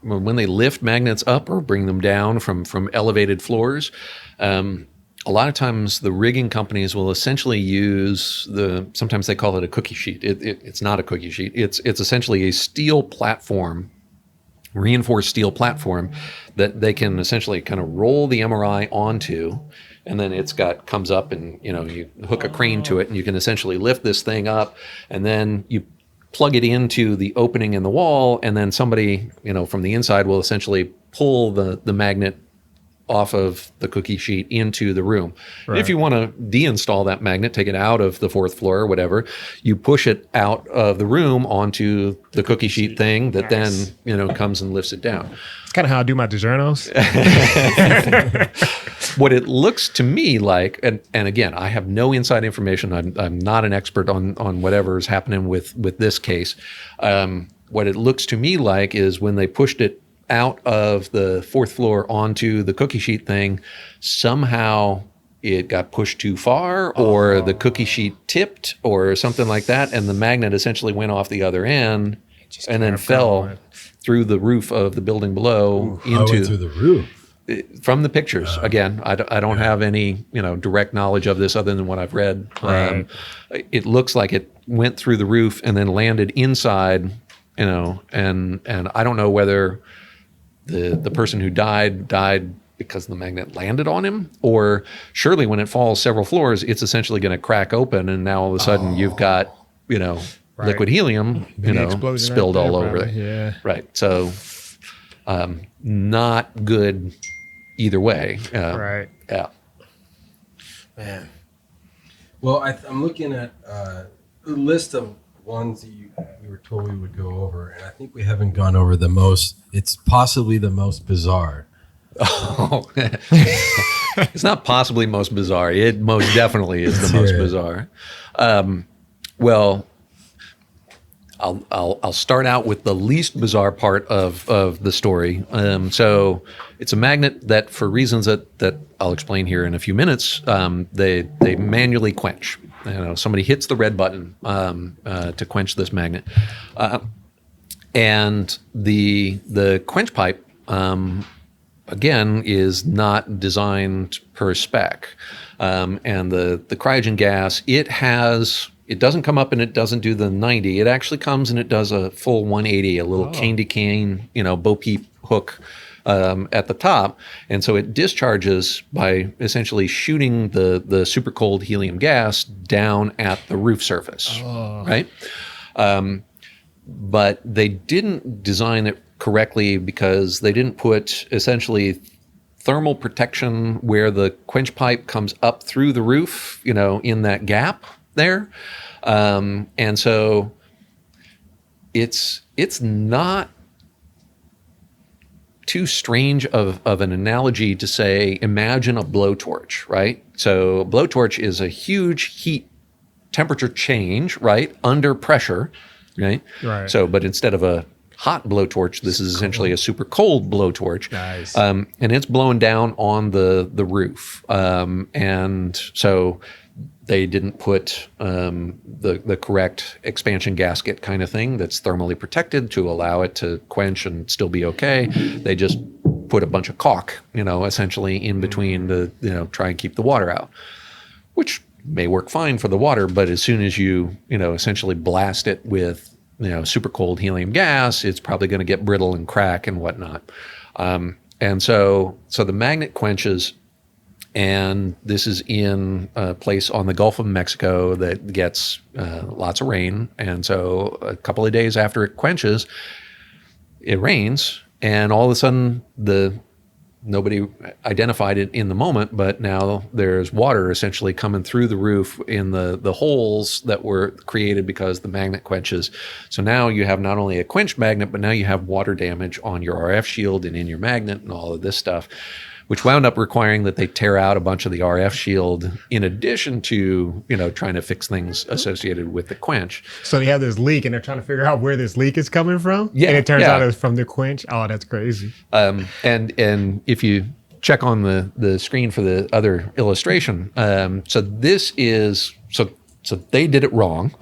lift magnets up or bring them down from elevated floors, a lot of times the rigging companies will essentially use sometimes they call it a cookie sheet. It's not a cookie sheet. It's essentially a steel platform, reinforced steel platform that they can essentially kind of roll the MRI onto, and then comes up and you hook a crane to it and you can essentially lift this thing up and then you plug it into the opening in the wall, and then somebody from the inside will essentially pull the magnet off of the cookie sheet into the room. Right. If you want to deinstall that magnet, take it out of the 4th floor or whatever, you push it out of the room onto the cookie sheet thing that then comes and lifts it down. It's kind of how I do my DiGiorno's. What it looks to me like, and again, I have no inside information. I'm not an expert on whatever is happening with this case. What it looks to me like is when they pushed it out of the 4th floor onto the cookie sheet thing, somehow it got pushed too far or the cookie sheet tipped or something like that, and the magnet essentially went off the other end and then fell through the roof of the building below into through the roof. From the pictures. Again, I don't have any direct knowledge of this other than what I've read. Right. It looks like it went through the roof and then landed inside, and I don't know whether the person who died because the magnet landed on him, or surely when it falls several floors, it's essentially going to crack open, and now all of a sudden you've got liquid helium spilled all over it. Yeah. Right. So not good either way. Right. Yeah. Man. Well, I'm looking at a list of ones that we were told we would go over, and I think we haven't gone over the most. It's possibly the most bizarre. Oh, it's not possibly most bizarre. It most definitely is the most bizarre. Well, I'll start out with the least bizarre part of the story. So it's a magnet that, for reasons that I'll explain here in a few minutes, they manually quench. Somebody hits the red button to quench this magnet, and the quench pipe again is not designed per spec, and the cryogen gas it doesn't come up and it doesn't do the 90. It actually comes and it does a full 180, a little cane to cane, Bo Peep hook at the top. And so it discharges by essentially shooting the super cold helium gas down at the roof surface, right? But they didn't design it correctly because they didn't put essentially thermal protection where the quench pipe comes up through the roof, in that gap there. And so it's not too strange of an analogy to say, imagine a blowtorch, right? So a blowtorch is a huge heat temperature change, right? Under pressure, right? Right. So, but instead of a hot blowtorch. This is essentially a super cold blowtorch. Nice. And it's blowing down on the roof. And so they didn't put the correct expansion gasket kind of thing that's thermally protected to allow it to quench and still be okay. They just put a bunch of caulk, essentially in between to, try and keep the water out, which may work fine for the water, but as soon as you, essentially blast it with, super cold helium gas, it's probably going to get brittle and crack and whatnot. And so the magnet quenches, and this is in a place on the Gulf of Mexico that gets lots of rain. And so a couple of days after it quenches, it rains, and all of a sudden nobody identified it in the moment, but now there's water essentially coming through the roof in the holes that were created because the magnet quenches. So now you have not only a quench magnet, but now you have water damage on your RF shield and in your magnet and all of this stuff, which wound up requiring that they tear out a bunch of the RF shield in addition to, trying to fix things associated with the quench. So they have this leak and they're trying to figure out where this leak is coming from. Yeah, and it turns out it's from the quench. Oh, that's crazy. And if you check on the screen for the other illustration, so this is, so they did it wrong,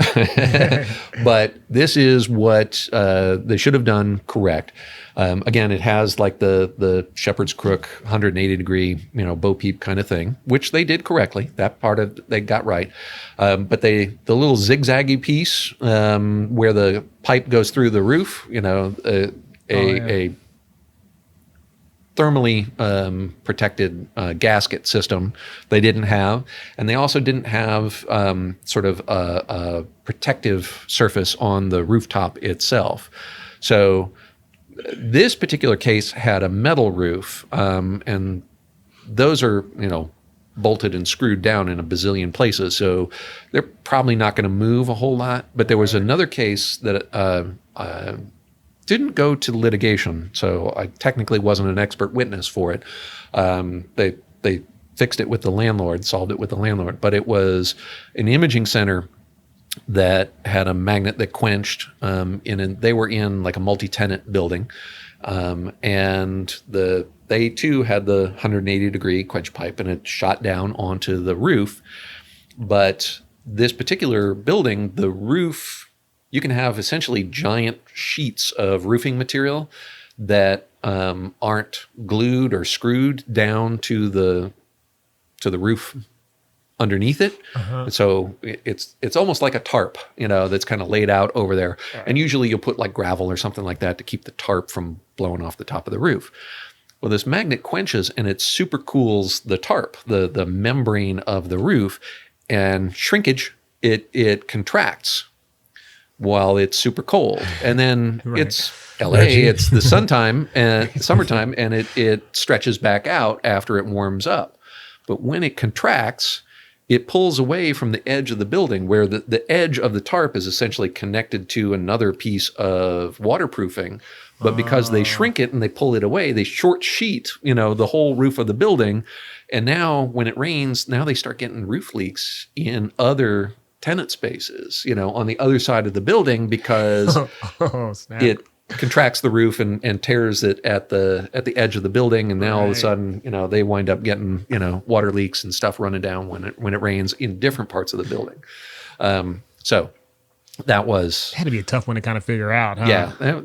but this is what they should have done correct. Again, it has like the shepherd's crook, 180 degree, Bo Peep kind of thing, which they did correctly. That part of they got right. But the little zigzaggy piece where the pipe goes through the roof, a thermally protected gasket system they didn't have. And they also didn't have sort of a protective surface on the rooftop itself. So this particular case had a metal roof, and those are, bolted and screwed down in a bazillion places. So they're probably not going to move a whole lot. But there was another case that didn't go to litigation, so I technically wasn't an expert witness for it. They fixed it with the landlord, solved it with the landlord, but it was an imaging center that had a magnet that quenched they were in like a multi-tenant building, and they too had the 180 degree quench pipe, and it shot down onto the roof. But this particular building, the roof, you can have essentially giant sheets of roofing material that aren't glued or screwed down to the roof underneath it. So it's almost like a tarp, that's kind of laid out over there. And usually you'll put like gravel or something like that to keep the tarp from blowing off the top of the roof. Well, this magnet quenches and it super cools the tarp, the membrane of the roof, and shrinkage, it contracts while it's super cold. And then it's LA, it's the summertime, and it stretches back out after it warms up. But when it contracts, it pulls away from the edge of the building, where the edge of the tarp is essentially connected to another piece of waterproofing. But because they shrink it and they pull it away, they short sheet, the whole roof of the building. And now when it rains, now they start getting roof leaks in other tenant spaces, on the other side of the building, because it contracts the roof and tears it at the edge of the building, and now all of a sudden, they wind up getting, water leaks and stuff running down when it rains in different parts of the building. So that had to be a tough one to kind of figure out, huh? Yeah.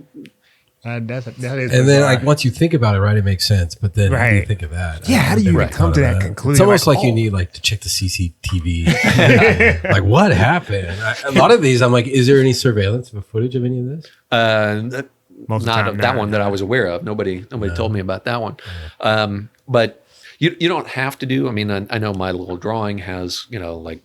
That is and bizarre. then, like, once you think about it, right, it makes sense. But then, how do you think of that? Yeah, how do you even come to that conclusion? It's almost like you need to check the CCTV. Like, what happened? A lot of these, I'm like, is there any surveillance footage of any of this? Not of that one that I was aware of. Nobody told me about that one. But you don't have to do. I mean, I know my little drawing has like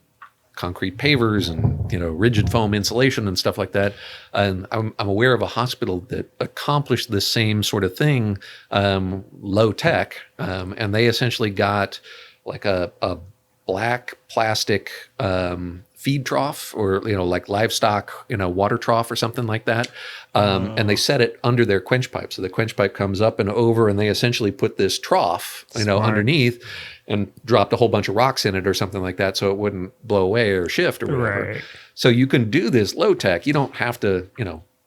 concrete pavers and rigid foam insulation and stuff like that. And I'm aware of a hospital that accomplished the same sort of thing, low tech, and they essentially got like a black plastic feed trough, or like livestock water trough or something like that, and they set it under their quench pipe. So the quench pipe comes up and over, and they essentially put this trough underneath and dropped a whole bunch of rocks in it or something like that, so it wouldn't blow away or shift or whatever. Right. So you can do this low tech. You don't have to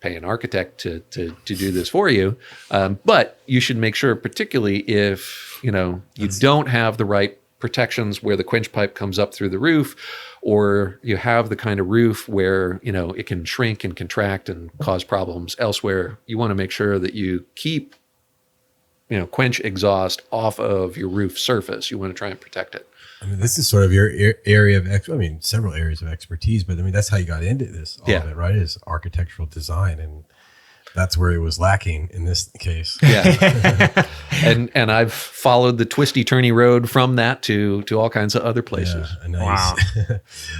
pay an architect to do this for you. But you should make sure, particularly if you don't have the right protections where the quench pipe comes up through the roof, or you have the kind of roof where it can shrink and contract and cause problems elsewhere. You want to make sure that you keep quench exhaust off of your roof surface. You want to try and protect it. I mean, this is sort of your area of several areas of expertise, but I mean, that's how you got into this, all of it, right? Is architectural design. And that's where it was lacking in this case. Yeah. and I've followed the twisty turny road from that to all kinds of other places. Yeah, nice. Wow.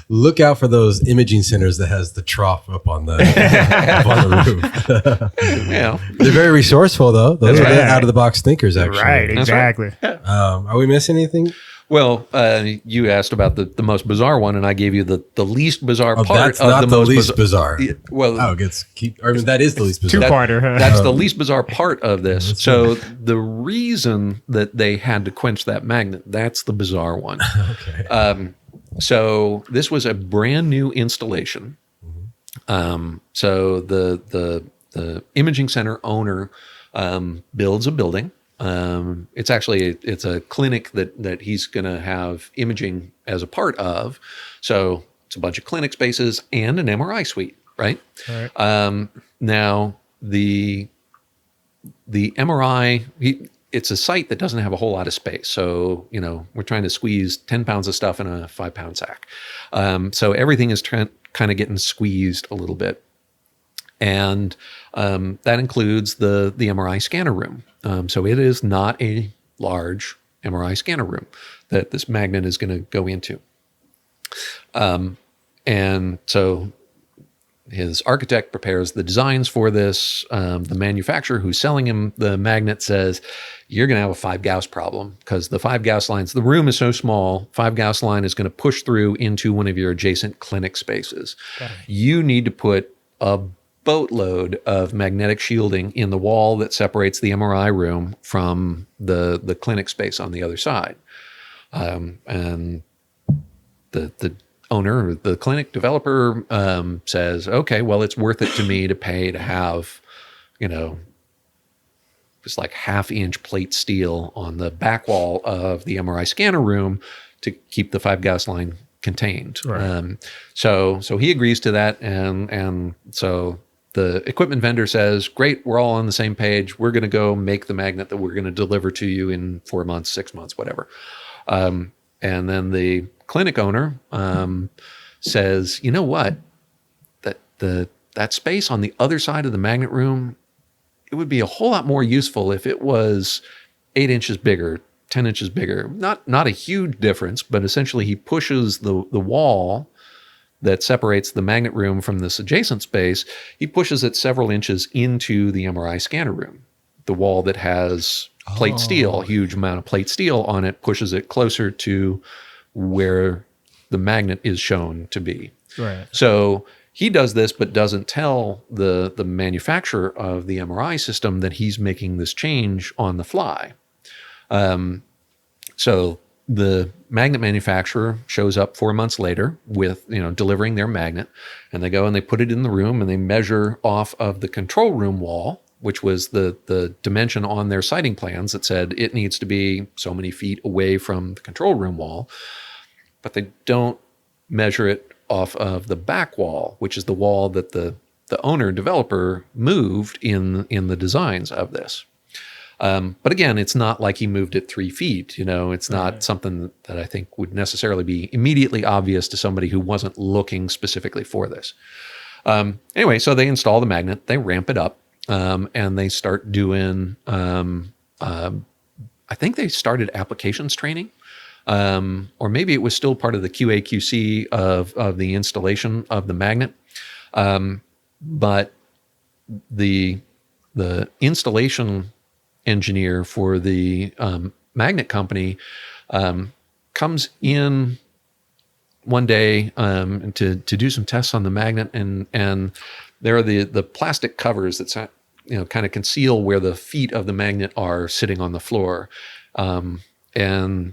Look out for those imaging centers that has the trough up on the, up on the roof. Yeah. They're very resourceful though. Those are the out of the box thinkers actually. Right, exactly. Right. Are we missing anything? Well, you asked about the most bizarre one, and I gave you the least bizarre part that's of not the the most least bizarre. Well, that is the least bizarre. Two-parter. That's the least bizarre part of this. So the reason that they had to quench that magnet, that's the bizarre one. Okay. So this was a brand new installation. So the imaging center owner builds a building. It's a clinic that he's going to have imaging as a part of. So it's a bunch of clinic spaces and an MRI suite, right? All right. Now the MRI, it's a site that doesn't have a whole lot of space. So, we're trying to squeeze 10 pounds of stuff in a 5-pound sack. So everything is kind of getting squeezed a little bit. And that includes the MRI scanner room. So it is not a large MRI scanner room that this magnet is going to go into. And so his architect prepares the designs for this. The manufacturer who's selling him the magnet says, you're going to have a 5 Gauss problem because the 5 Gauss lines, the room is so small, 5 Gauss line is going to push through into one of your adjacent clinic spaces. You need to put a boatload of magnetic shielding in the wall that separates the MRI room from the clinic space on the other side. And the owner, or the clinic developer says, okay, well, it's worth it to me to pay to have, just like 1/2-inch plate steel on the back wall of the MRI scanner room to keep the 5 Gauss line contained. Right. So he agrees to that. And so the equipment vendor says, great, we're all on the same page. We're going to go make the magnet that we're going to deliver to you in 4 months, 6 months, whatever. And then the clinic owner says, you know what, that space on the other side of the magnet room, it would be a whole lot more useful if it was 8 inches bigger, 10 inches bigger. Not a huge difference, but essentially he pushes the wall that separates the magnet room from this adjacent space, he pushes it several inches into the MRI scanner room. The wall that has plate steel, a huge amount of plate steel on it, pushes it closer to where the magnet is shown to be. Right. So he does this, but doesn't tell the manufacturer of the MRI system that he's making this change on the fly. So the magnet manufacturer shows up 4 months later with, delivering their magnet, and they go and they put it in the room and they measure off of the control room wall, which was the dimension on their siting plans that said it needs to be so many feet away from the control room wall, but they don't measure it off of the back wall, which is the wall that the owner developer moved in the designs of this. But again, it's not like he moved it 3 feet. It's not something that I think would necessarily be immediately obvious to somebody who wasn't looking specifically for this. Anyway, so they install the magnet, they ramp it up, and they start doing, I think they started applications training, or maybe it was still part of the QA/QC of the installation of the magnet. But the installation engineer for the magnet company comes in one day to do some tests on the magnet, and there are the plastic covers that kind of conceal where the feet of the magnet are sitting on the floor, and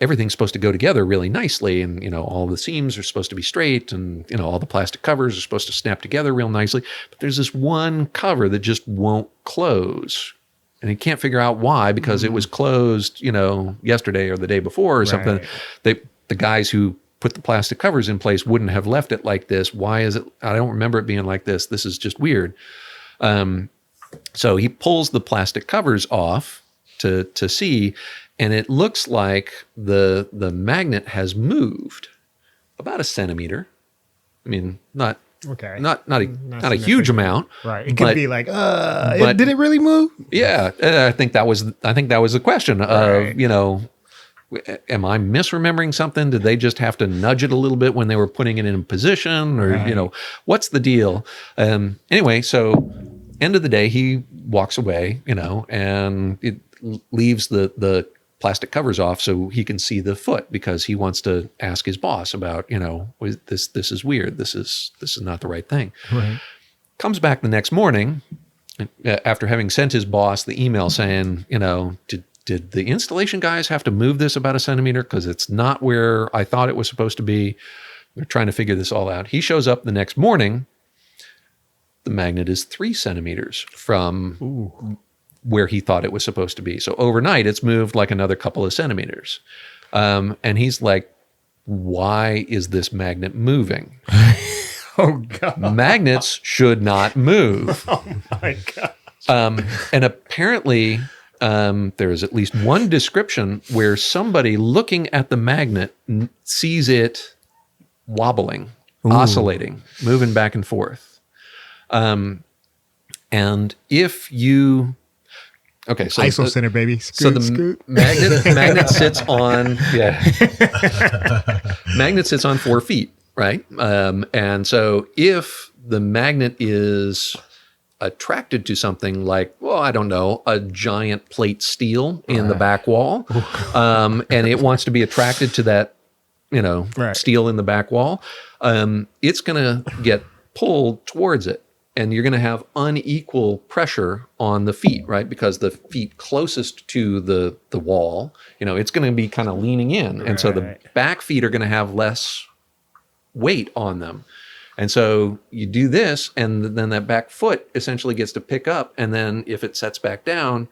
everything's supposed to go together really nicely, and all the seams are supposed to be straight, and all the plastic covers are supposed to snap together real nicely. But there's this one cover that just won't close, and he can't figure out why, because it was closed, yesterday or the day before or something. The guys who put the plastic covers in place wouldn't have left it like this. Why is it? I don't remember it being like this. This is just weird. So he pulls the plastic covers off to see, and it looks like the magnet has moved about a centimeter. I mean, not a huge amount. Right. It could be like, did it really move? Yeah, I think that was the question of, am I misremembering something? Did they just have to nudge it a little bit when they were putting it in position, or what's the deal? Anyway, so end of the day, he walks away, and it leaves the plastic covers off so he can see the foot, because he wants to ask his boss about, this is weird. This is not the right thing. Right. Comes back the next morning after having sent his boss the email saying, did the installation guys have to move this about a centimeter? Because it's not where I thought it was supposed to be. They're trying to figure this all out. He shows up the next morning. The magnet is 3 centimeters from where he thought it was supposed to be. So overnight, it's moved like another couple of centimeters. And he's like, why is this magnet moving? Oh, God. Magnets should not move. Oh, my God. And apparently, there is at least one description where somebody looking at the magnet sees it wobbling, oscillating, moving back and forth. And if you, so ISO center, baby. Scoot. Magnet sits on, magnet sits on 4 feet, right? And so if the magnet is attracted to something like, I don't know, a giant plate steel in the back wall, and it wants to be attracted to that, steel in the back wall, it's going to get pulled towards it. And you're going to have unequal pressure on the feet, right? Because the feet closest to the wall, it's going to be kind of leaning in. And so the back feet are going to have less weight on them. And so you do this, and then that back foot essentially gets to pick up. And then if it sets back down,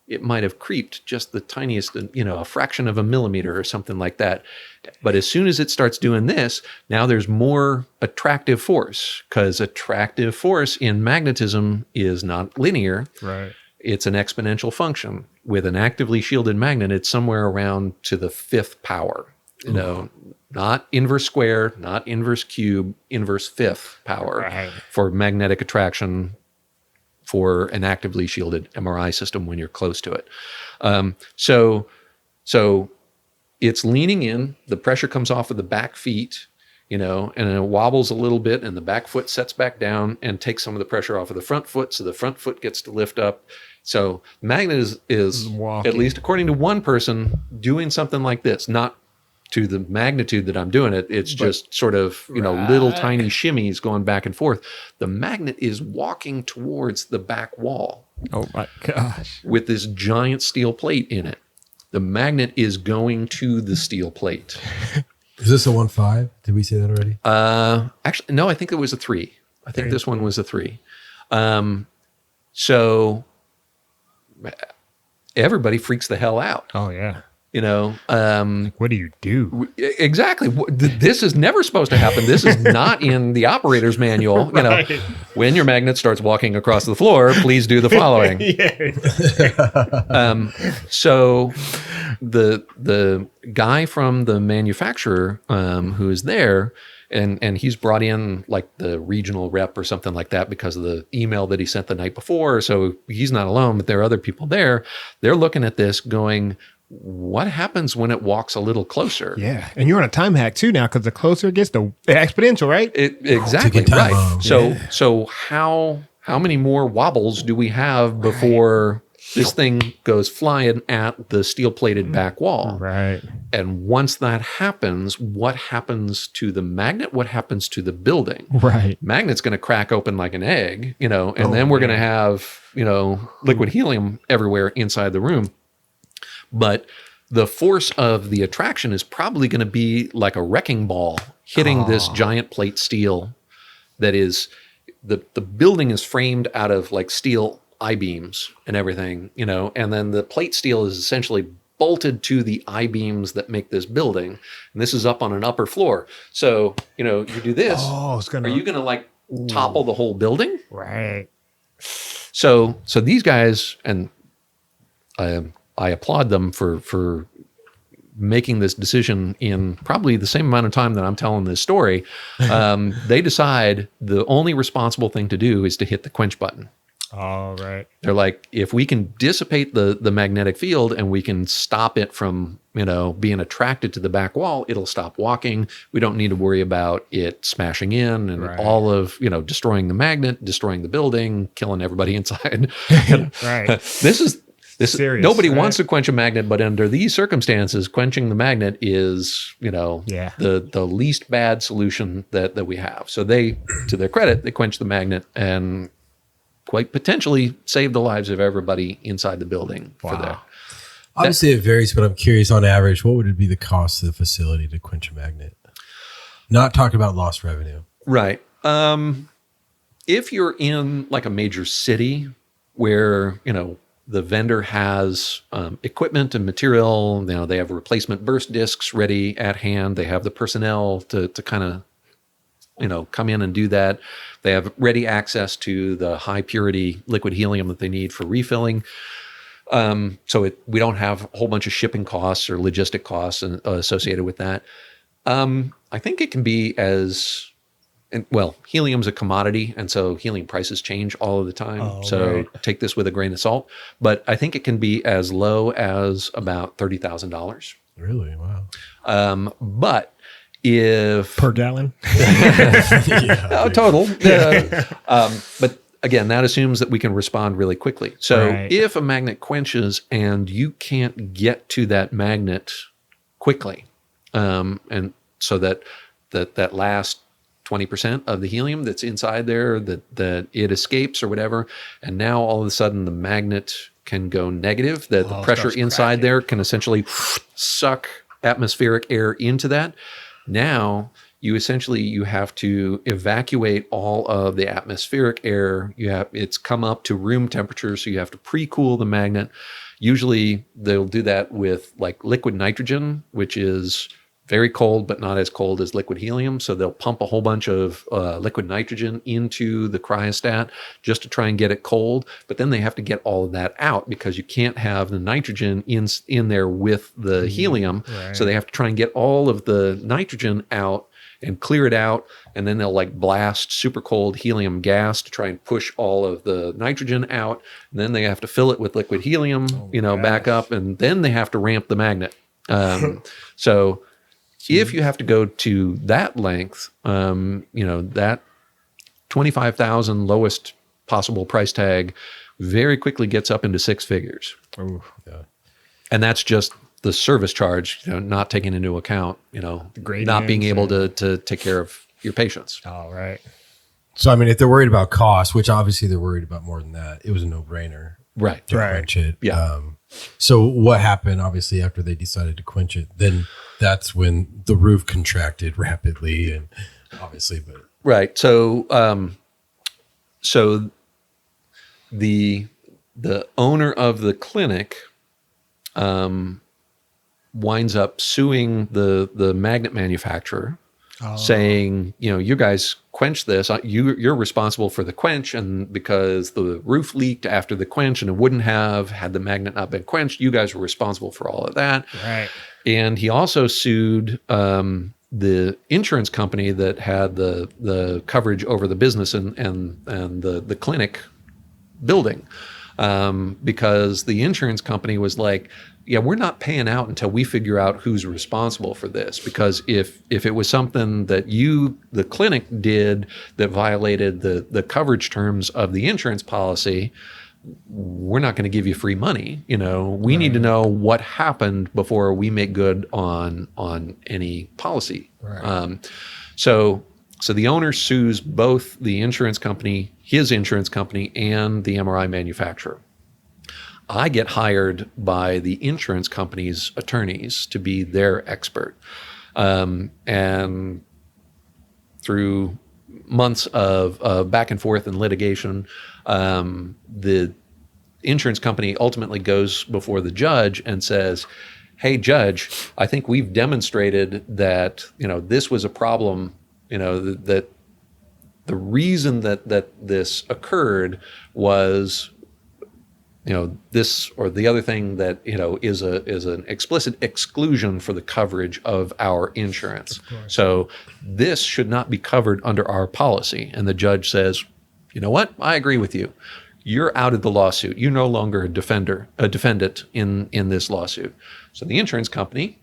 it might have creeped just the tiniest, a fraction of a millimeter or something like that. But as soon as it starts doing this, now there's more attractive force, because attractive force in magnetism is not linear. Right. It's an exponential function. With an actively shielded magnet, it's somewhere around to the 5th power, not inverse square, not inverse cube, inverse 5th power for magnetic attraction for an actively shielded MRI system when you're close to it. So it's leaning in, the pressure comes off of the back feet, and it wobbles a little bit, and the back foot sets back down and takes some of the pressure off of the front foot, so the front foot gets to lift up. So magnet is at least according to one person, doing something like this, not to the magnitude that I'm doing it. It's just sort of, little tiny shimmies going back and forth. The magnet is walking towards the back wall. Oh my gosh. With this giant steel plate in it. The magnet is going to the steel plate. Is this a 1.5? Did we say that already? Actually, no, I think it was a 3. I think this one was a 3. So everybody freaks the hell out. Oh, yeah. What do you do? Exactly. This is never supposed to happen. This is not in the operator's manual. Right. When your magnet starts walking across the floor, please do the following. So the guy from the manufacturer who is there, and he's brought in like the regional rep or something like that because of the email that he sent the night before. So he's not alone, but there are other people there. They're looking at this going, what happens when it walks a little closer? Yeah. And you're on a time hack too now, because the closer it gets, the exponential, right? Exactly. Right. So how many more wobbles do we have before this thing goes flying at the steel-plated back wall? Right. And once that happens, what happens to the magnet? What happens to the building? Right. Magnet's going to crack open like an egg, and then we're going to have, liquid helium everywhere inside the room. But the force of the attraction is probably going to be like a wrecking ball hitting this giant plate steel that is, the building is framed out of like steel I-beams and everything, and then the plate steel is essentially bolted to the I-beams that make this building. And this is up on an upper floor. So, you do this. Oh, are you going to like topple the whole building? Right. So these guys, and I applaud them for making this decision in probably the same amount of time that I'm telling this story. They decide the only responsible thing to do is to hit the quench button. All right. They're like, if we can dissipate the magnetic field and we can stop it from, being attracted to the back wall, it'll stop walking. We don't need to worry about it smashing in and all of, destroying the magnet, destroying the building, killing everybody inside. Right. This is serious, nobody right? wants to quench a magnet, but under these circumstances, quenching the magnet is, the least bad solution that we have. So they, to their credit, they quench the magnet and quite potentially save the lives of everybody inside the building for that. Obviously it varies, but I'm curious, on average, what would it be the cost of the facility to quench a magnet? Not talking about lost revenue. Right. If you're in like a major city where, the vendor has equipment and material, they have replacement burst discs ready at hand. They have the personnel to kind of, come in and do that. They have ready access to the high purity liquid helium that they need for refilling. So we don't have a whole bunch of shipping costs or logistic costs associated with that. I think it can be helium's a commodity, and so helium prices change all of the time. Take this with a grain of salt. But I think it can be as low as about $30,000. Really? Wow. But if per gallon, total. But again, that assumes that we can respond really quickly. So if a magnet quenches and you can't get to that magnet quickly, and so that last 20% of the helium that's inside there, that it escapes or whatever, and now all of a sudden the magnet can go negative, that the pressure inside there can essentially suck atmospheric air into that. Now you have to evacuate all of the atmospheric air. It's come up to room temperature, so you have to pre-cool the magnet. Usually they'll do that with like liquid nitrogen, which is very cold, but not as cold as liquid helium. So they'll pump a whole bunch of liquid nitrogen into the cryostat just to try and get it cold. But then they have to get all of that out because you can't have the nitrogen in there with the helium. Right. So they have to try and get all of the nitrogen out and clear it out. And then they'll like blast super cold helium gas to try and push all of the nitrogen out. And then they have to fill it with liquid helium, back up. And then they have to ramp the magnet. So if you have to go to that length, that $25,000 lowest possible price tag very quickly gets up into six figures. Ooh, yeah. And that's just the service charge, not taking into account, not being able to take care of your patients. All right. So, I mean, if they're worried about cost, which obviously they're worried about more than that, it was a no-brainer. Right. To quench it. Yeah. So what happened, obviously, after they decided to quench it? Then that's when the roof contracted rapidly, and obviously, but right. So, the owner of the clinic winds up suing the magnet manufacturer, saying, you guys quench this. You're responsible for the quench, and because the roof leaked after the quench, and it wouldn't have had the magnet not been quenched, you guys were responsible for all of that. Right. And he also sued the insurance company that had the coverage over the business and the clinic building, because the insurance company was like, yeah, we're not paying out until we figure out who's responsible for this. Because if it was something that the clinic did that violated the coverage terms of the insurance policy, we're not going to give you free money. We need to know what happened before we make good on any policy. Right. So the owner sues both the insurance company, his insurance company, and the MRI manufacturer. I get hired by the insurance company's attorneys to be their expert. And through months of back and forth and litigation, the insurance company ultimately goes before the judge and says, hey, judge, I think we've demonstrated that, this was a problem, that the reason that this occurred was, this or the other thing that, is an explicit exclusion for the coverage of our insurance. So this should not be covered under our policy. And the judge says, you know what? I agree with you. You're out of the lawsuit. You're no longer a defendant in this lawsuit. So the insurance company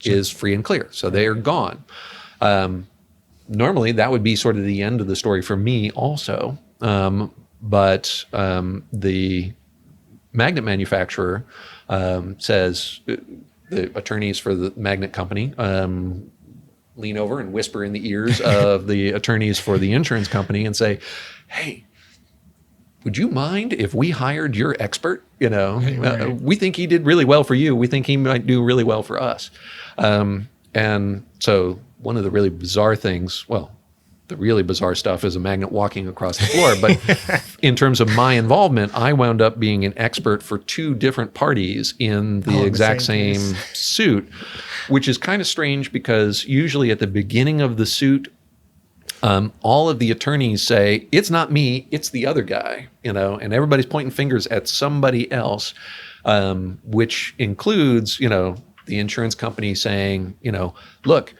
is free and clear. So they are gone. Normally, that would be sort of the end of the story for me also. But the magnet manufacturer says, the attorneys for the magnet company lean over and whisper in the ears of the attorneys for the insurance company and say, hey, would you mind if we hired your expert? We think he did really well for you. We think he might do really well for us. And so one of the really bizarre things, the really bizarre stuff is a magnet walking across the floor. But in terms of my involvement, I wound up being an expert for two different parties in the exact same suit, which is kind of strange because usually at the beginning of the suit, all of the attorneys say, it's not me, it's the other guy, and everybody's pointing fingers at somebody else, which includes, the insurance company saying, look,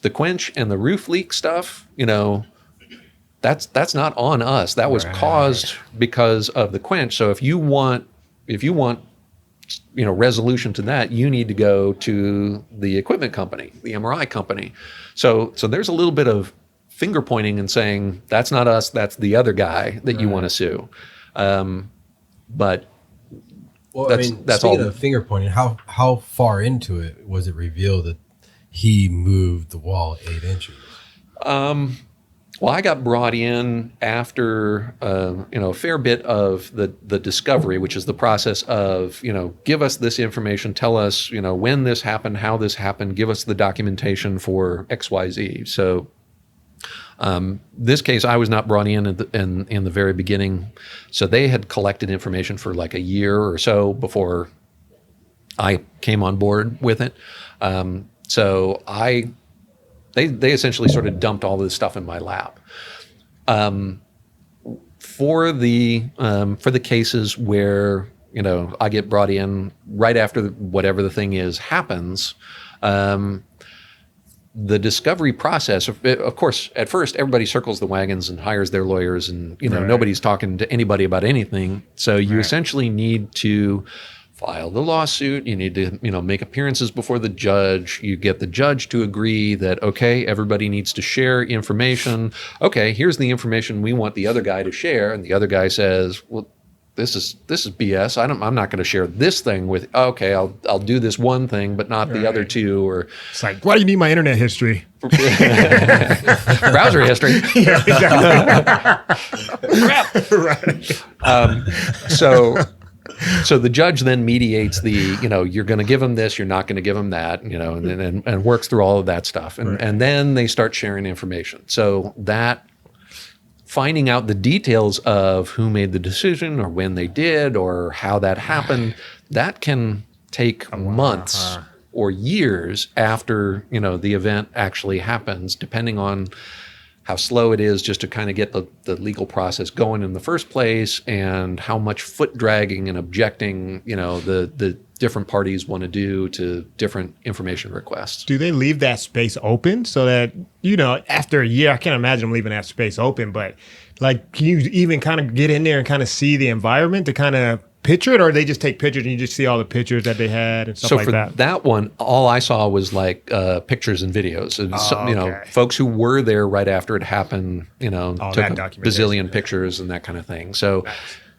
the quench and the roof leak stuff, that's not on us. That was caused because of the quench. So if you want, resolution to that, you need to go to the equipment company, the MRI company. So there's a little bit of finger pointing and saying, that's not us, that's the other guy that you want to sue. But that's speaking all. of finger pointing, how far into it was it revealed that he moved the wall 8 inches? Well, I got brought in after a fair bit of the discovery, which is the process of, give us this information, tell us, when this happened, how this happened, give us the documentation for XYZ. So this case, I was not brought in the very beginning. So they had collected information for like a year or so before I came on board with it. So they essentially sort of dumped all this stuff in my lap. For the cases where, I get brought in right after whatever the thing is happens, the discovery process, of course, at first, everybody circles the wagons and hires their lawyers and, nobody's talking to anybody about anything. So you essentially need to file the lawsuit. You need to, make appearances before the judge. You get the judge to agree that, okay, everybody needs to share information. Okay, here's the information we want the other guy to share. And the other guy says, well, this is BS. I'm not going to share this thing with. Okay, I'll do this one thing, but not the other two. Or it's like, why do you need my internet history? Browser history. Yeah, exactly. Crap. Right. So the judge then mediates the, you're going to give them this, you're not going to give them that, and works through all of that stuff, and then they start sharing information. So that. Finding out the details of who made the decision or when they did or how that happened, that can take months or years after, the event actually happens, depending on how slow it is just to kind of get the legal process going in the first place and how much foot dragging and objecting, the different parties want to do to different information requests. Do they leave that space open so that, after a year, I can't imagine them leaving that space open, but like, can you even kind of get in there and kind of see the environment to kind of picture it, or they just take pictures and you just see all the pictures that they had and stuff like that? So for that one, all I saw was like pictures and videos. And folks who were there right after it happened, took a bazillion pictures and that kind of thing. So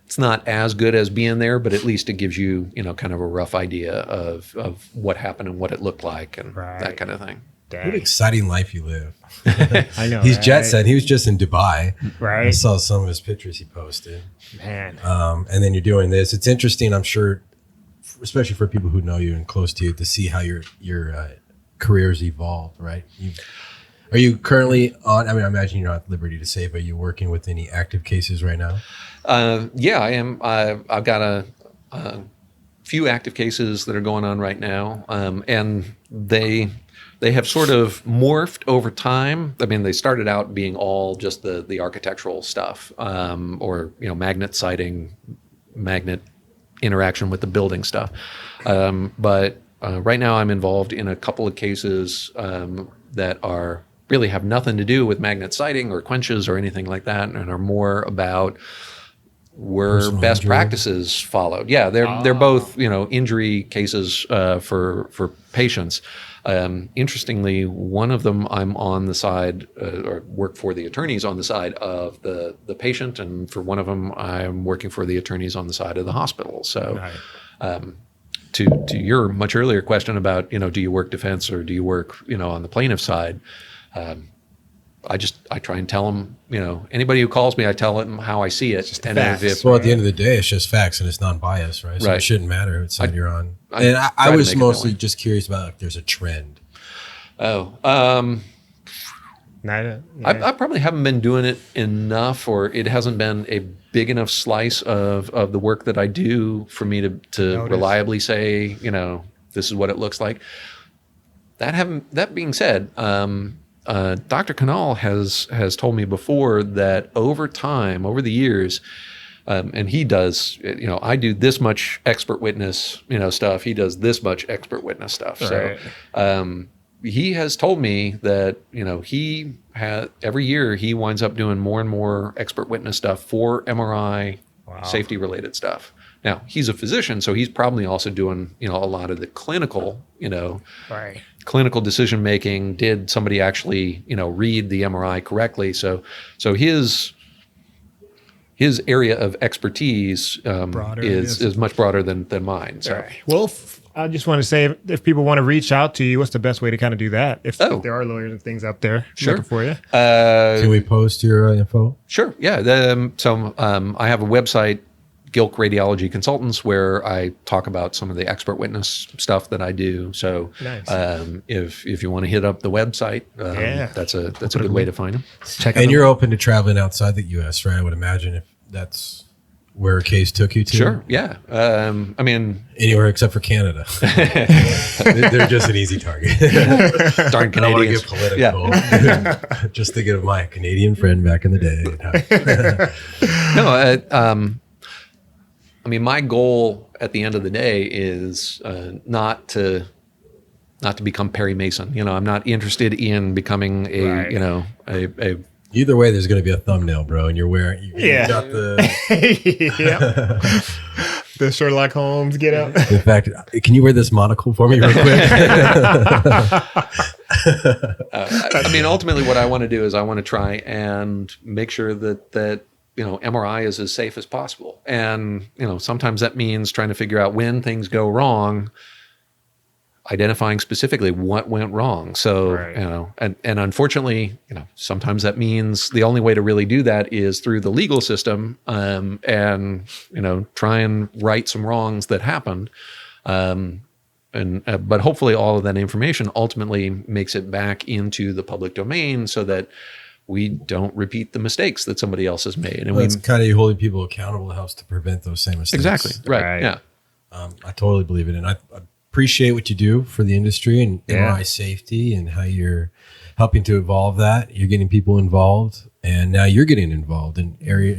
it's not as good as being there, but at least it gives you, kind of a rough idea of what happened and what it looked like and that kind of thing. What an exciting life you live. I know. He's right? jet set. He was just in Dubai. Right. I saw some of his pictures he posted. Man. And then you're doing this. It's interesting, I'm sure, especially for people who know you and close to you, to see how your career's evolved, right? Are you currently on, I imagine you're not at liberty to say, but are you working with any active cases right now? Yeah, I am. I've got a few active cases that are going on right now, and they have sort of morphed over time. I mean, they started out being all just the architectural stuff, or magnet sighting, magnet interaction with the building stuff. But right now, I'm involved in a couple of cases that really have nothing to do with magnet sighting or quenches or anything like that, and are more about were Personal best injury. Practices followed. Yeah, they're both injury cases for patients. Interestingly, one of them I'm on the side or work for the attorneys on the side of the patient, and for one of them I'm working for the attorneys on the side of the hospital. So. Right. To your much earlier question about do you work defense or do you work on the plaintiff side, I try and tell them anybody who calls me, I tell them how I see it. Just the And facts. Well, at the end of the day, it's just facts and it's non-biased, right? So Right. it shouldn't matter what side you're on. I And try I to was make it that mostly way. just curious about if there's a trend. I probably haven't been doing it enough, or it hasn't been a big enough slice of the work that I do for me to Notice. reliably say, this is what it looks like. That being said, Dr. Canal has told me before that over time, over the years, and he does, I do this much expert witness, stuff. He does this much expert witness stuff. Right. So, he has told me that, every year he winds up doing more and more expert witness stuff for MRI safety related stuff. Now, he's a physician, so he's probably also doing, a lot of the clinical, Right. clinical decision making. Did somebody actually, read the MRI correctly? So his area of expertise Broader, is much broader than mine. So. Right. Well, I just want to say, if people want to reach out to you, what's the best way to kind of do that? If there are lawyers and things out there looking for you. Can we post your info? Sure. Yeah. I have a website, Gilk Radiology Consultants, where I talk about some of the expert witness stuff that I do. So, Nice. If you want to hit up the website, that's a good way to find them. Check out And you're open to traveling outside the U.S., right? I would imagine if that's where a case took you to. Sure. Yeah. Anywhere except for Canada. They're just an easy target. Darn I don't want to Canadians. get political. Just thinking of my Canadian friend back in the day. No, my goal at the end of the day is not to become Perry Mason. I'm not interested in becoming a Either way, there's going to be a thumbnail, bro, and you're wearing. You got the. the Sherlock Holmes get up. In fact, can you wear this monocle for me real quick? Ultimately, what I want to do is I want to try and make sure that MRI is as safe as possible, and sometimes that means trying to figure out when things go wrong, identifying specifically what went wrong. So, Right. and unfortunately, sometimes that means the only way to really do that is through the legal system, and try and right some wrongs that happened. But hopefully all of that information ultimately makes it back into the public domain so that we don't repeat the mistakes that somebody else has made. And It's kind of you holding people accountable. It helps to prevent those same mistakes. exactly. Right. Right. Yeah. I totally believe it. And I appreciate what you do for the industry and Yeah. MRI safety and how you're helping to evolve that. You're getting people involved, and now you're getting involved in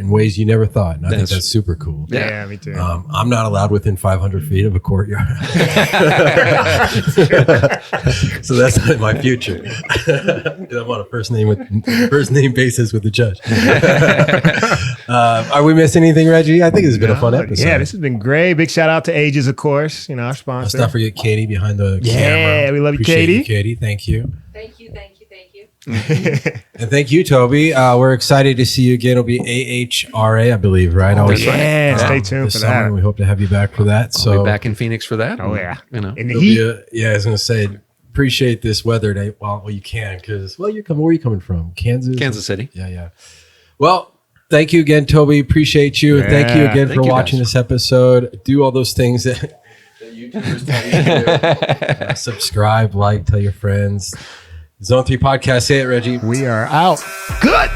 ways you never thought. And I think that's super cool. Yeah, me too. I'm not allowed within 500 feet of a courtyard. So that's not my future. I'm on a first name basis with the judge. Are we missing anything, Reggie? I think this has been a fun episode. Yeah, this has been great. Big shout out to Ages, of course. Our Let's sponsor. not forget Katie behind the Yeah, camera. we love you, Appreciate Katie. you, Katie. Thank you. Thank you. And thank you, Toby. We're excited to see you again. It'll be AHRA, I believe, right? That's right. Yeah, stay tuned this for summer. that. We hope to have you back for that. I'll So be back in Phoenix for that. Oh, yeah. In the In the it'll heat. be I was going to say, appreciate this weather day. Well, you can because where are you coming from? Kansas City. Yeah. Well, thank you again, Toby. Appreciate you, and thank you again for watching this episode. Do all those things that YouTubers tell you to do. Subscribe, like, tell your friends. Zone 3 Podcast. Say it, Reggie. We are out. Good.